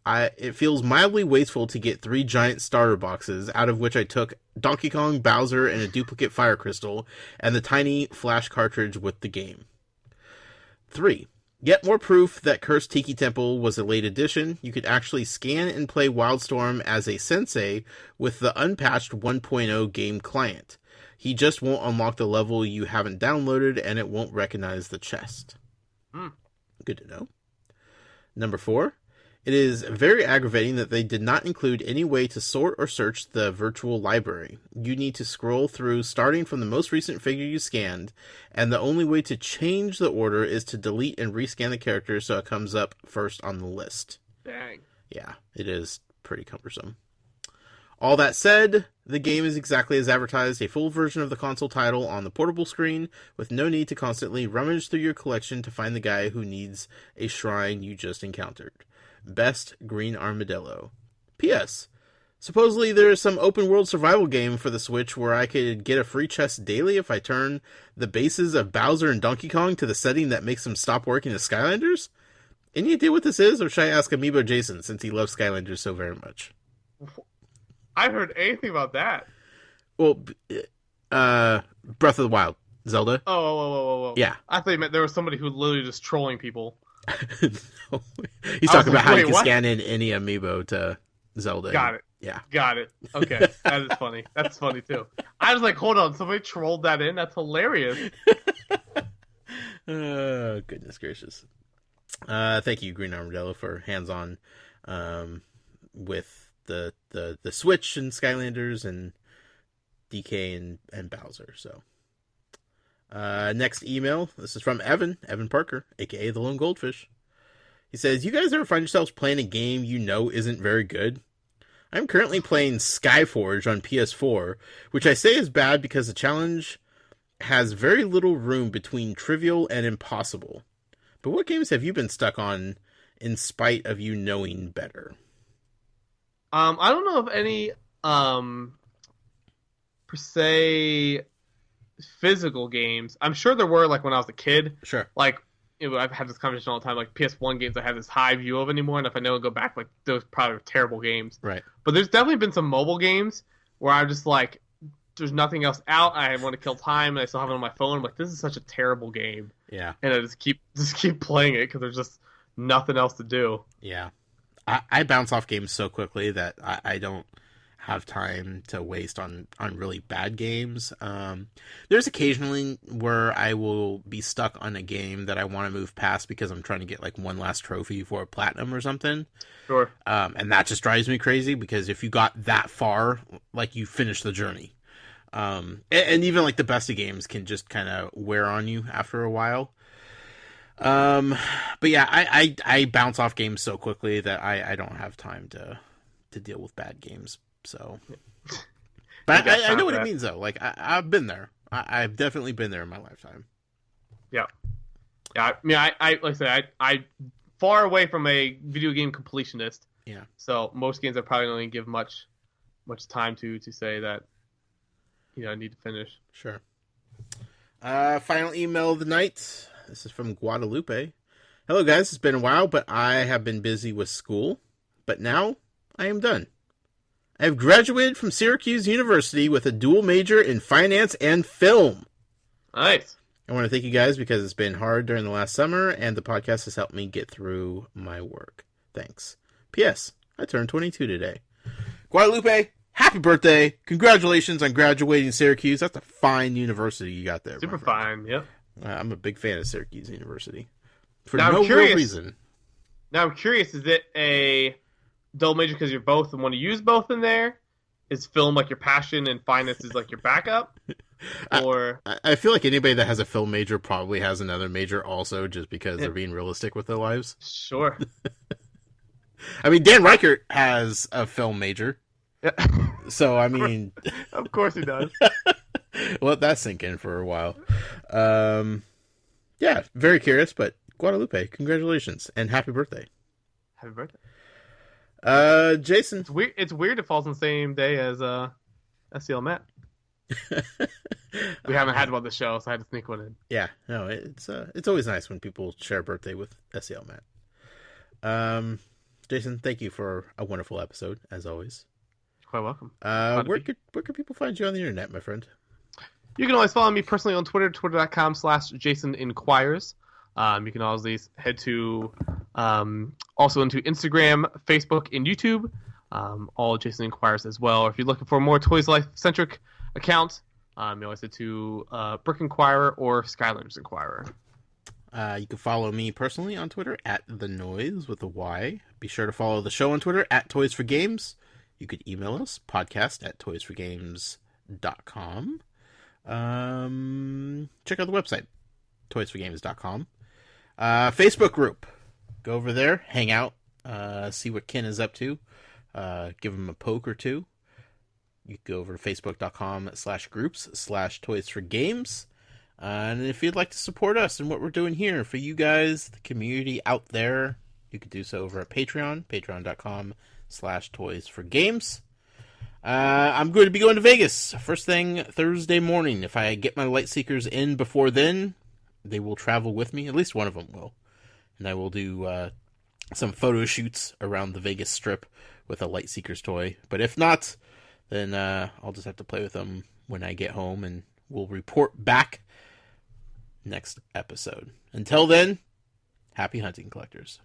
Speaker 1: It feels mildly wasteful to get 3 giant starter boxes, out of which I took Donkey Kong, Bowser, and a duplicate Fire Crystal, and the tiny flash cartridge with the game. 3. Yet more proof that Cursed Tiki Temple was a late edition. You could actually scan and play Wildstorm as a sensei with the unpatched 1.0 game client. He just won't unlock the level you haven't downloaded, and it won't recognize the chest. Good to know. Number 4. It is very aggravating that they did not include any way to sort or search the virtual library. You need to scroll through starting from the most recent figure you scanned, and the only way to change the order is to delete and rescan the character so it comes up first on the list.
Speaker 2: Dang.
Speaker 1: Yeah, it is pretty cumbersome. All that said, the game is exactly as advertised, a full version of the console title on the portable screen, with no need to constantly rummage through your collection to find the guy who needs a shrine you just encountered. Best, Green Armadillo. P.S. Supposedly there is some open-world survival game for the Switch where I could get a free chest daily if I turn the bases of Bowser and Donkey Kong to the setting that makes them stop working as Skylanders? Any idea what this is, or should I ask Amiibo Jason, since he loves Skylanders so very much?
Speaker 2: I haven't heard anything about that.
Speaker 1: Well, Breath of the Wild. Zelda?
Speaker 2: Oh.
Speaker 1: Yeah.
Speaker 2: I thought you meant there was somebody who was literally just trolling people.
Speaker 1: No. He's talking about how you can scan in any amiibo to Zelda.
Speaker 2: Got it.
Speaker 1: Yeah.
Speaker 2: Got it. Okay. That is funny. That's funny, too. I was like, hold on. Somebody trolled that in? That's hilarious.
Speaker 1: Goodness gracious. Thank you, Green Armadillo, for hands-on with the Switch and Skylanders and DK and Bowser. So, next email. This is from Evan Parker, aka the Lone Goldfish. He says, "You guys ever find yourselves playing a game you know isn't very good? I'm currently playing Skyforge on PS4, which I say is bad because the challenge has very little room between trivial and impossible. But what games have you been stuck on in spite of you knowing better?"
Speaker 2: I don't know of any per se physical games. I'm sure there were, like when I was a kid.
Speaker 1: Sure.
Speaker 2: Like, you know, I've had this conversation all the time. Like PS1 games, I have this high view of anymore, and if I never go back, like those probably are terrible games.
Speaker 1: Right.
Speaker 2: But there's definitely been some mobile games where I'm just like, there's nothing else out. I want to kill time, and I still have it on my phone. I'm like, this is such a terrible game.
Speaker 1: Yeah.
Speaker 2: And I just keep playing it because there's just nothing else to do.
Speaker 1: Yeah. I bounce off games so quickly that I don't have time to waste on really bad games. There's occasionally where I will be stuck on a game that I want to move past because I'm trying to get like one last trophy for a platinum or something.
Speaker 2: Sure.
Speaker 1: And that just drives me crazy because if you got that far, like you finished the journey. And even like the best of games can just kind of wear on you after a while. But yeah, I bounce off games so quickly that I don't have time to deal with bad games. So, but I know what it means though. Like I've been there. I've definitely been there in my lifetime.
Speaker 2: Yeah. I mean, I like I said, I far away from a video game completionist.
Speaker 1: Yeah. So
Speaker 2: most games I probably don't even give much time to say that, you know, I need to finish.
Speaker 1: Sure. Final email of the night. This is from Guadalupe. "Hello guys, it's been a while, but I have been busy with school. But now I am done. I have graduated from Syracuse University with a dual major in finance and film.
Speaker 2: Nice.
Speaker 1: I want to thank you guys because it's been hard during the last summer, and the podcast has helped me get through my work. Thanks. P.S. I turned 22 today." Guadalupe, happy birthday. Congratulations on graduating Syracuse. That's a fine university you got there.
Speaker 2: Super fine, yep.
Speaker 1: I'm a big fan of Syracuse University. For
Speaker 2: now
Speaker 1: no real reason.
Speaker 2: Now I'm curious, is it a double major because you're both and want to use both in there? Is film like your passion and finance is like your backup? Or
Speaker 1: I feel like anybody that has a film major probably has another major also, just because they're being realistic with their lives.
Speaker 2: Sure.
Speaker 1: I mean, Dan Reichert has a film major.
Speaker 2: Yeah.
Speaker 1: So, I mean...
Speaker 2: Of course he does.
Speaker 1: Let that sink in for a while. Yeah, very curious, but Guadalupe, congratulations, and happy birthday.
Speaker 2: Happy birthday.
Speaker 1: Jason.
Speaker 2: It's weird it falls on the same day as SCL Matt. We haven't had one on the show, so I had to sneak one in.
Speaker 1: Yeah, no, it's always nice when people share a birthday with SCL Matt. Jason, thank you for a wonderful episode, as always.
Speaker 2: Quite welcome.
Speaker 1: Where could people find you on the internet, my friend?
Speaker 2: You can always follow me personally on Twitter, twitter.com/JasonInquires. You can always head to also into Instagram, Facebook, and YouTube. All Jason Inquires as well. Or if you're looking for a more Toys Life centric account, you always head to Brick Inquirer or Skylanders Inquirer.
Speaker 1: You can follow me personally on Twitter at The Noise with a Y. Be sure to follow the show on Twitter at Toys for Games. You could email us, podcast@toysforgames.com. Check out the website, toysforgames.com. Facebook group. Go over there, hang out, see what Ken is up to. Give him a poke or two. You can go over to facebook.com/groups/toysforgames. And if you'd like to support us and what we're doing here for you guys, the community out there, you could do so over at Patreon, patreon.com/toysforgames. I'm going to be going to Vegas first thing Thursday morning. If I get my Lightseekers in before then, they will travel with me. At least one of them will. And I will do some photo shoots around the Vegas Strip with a Lightseekers toy. But if not, then I'll just have to play with them when I get home, and we'll report back next episode. Until then, happy hunting, collectors.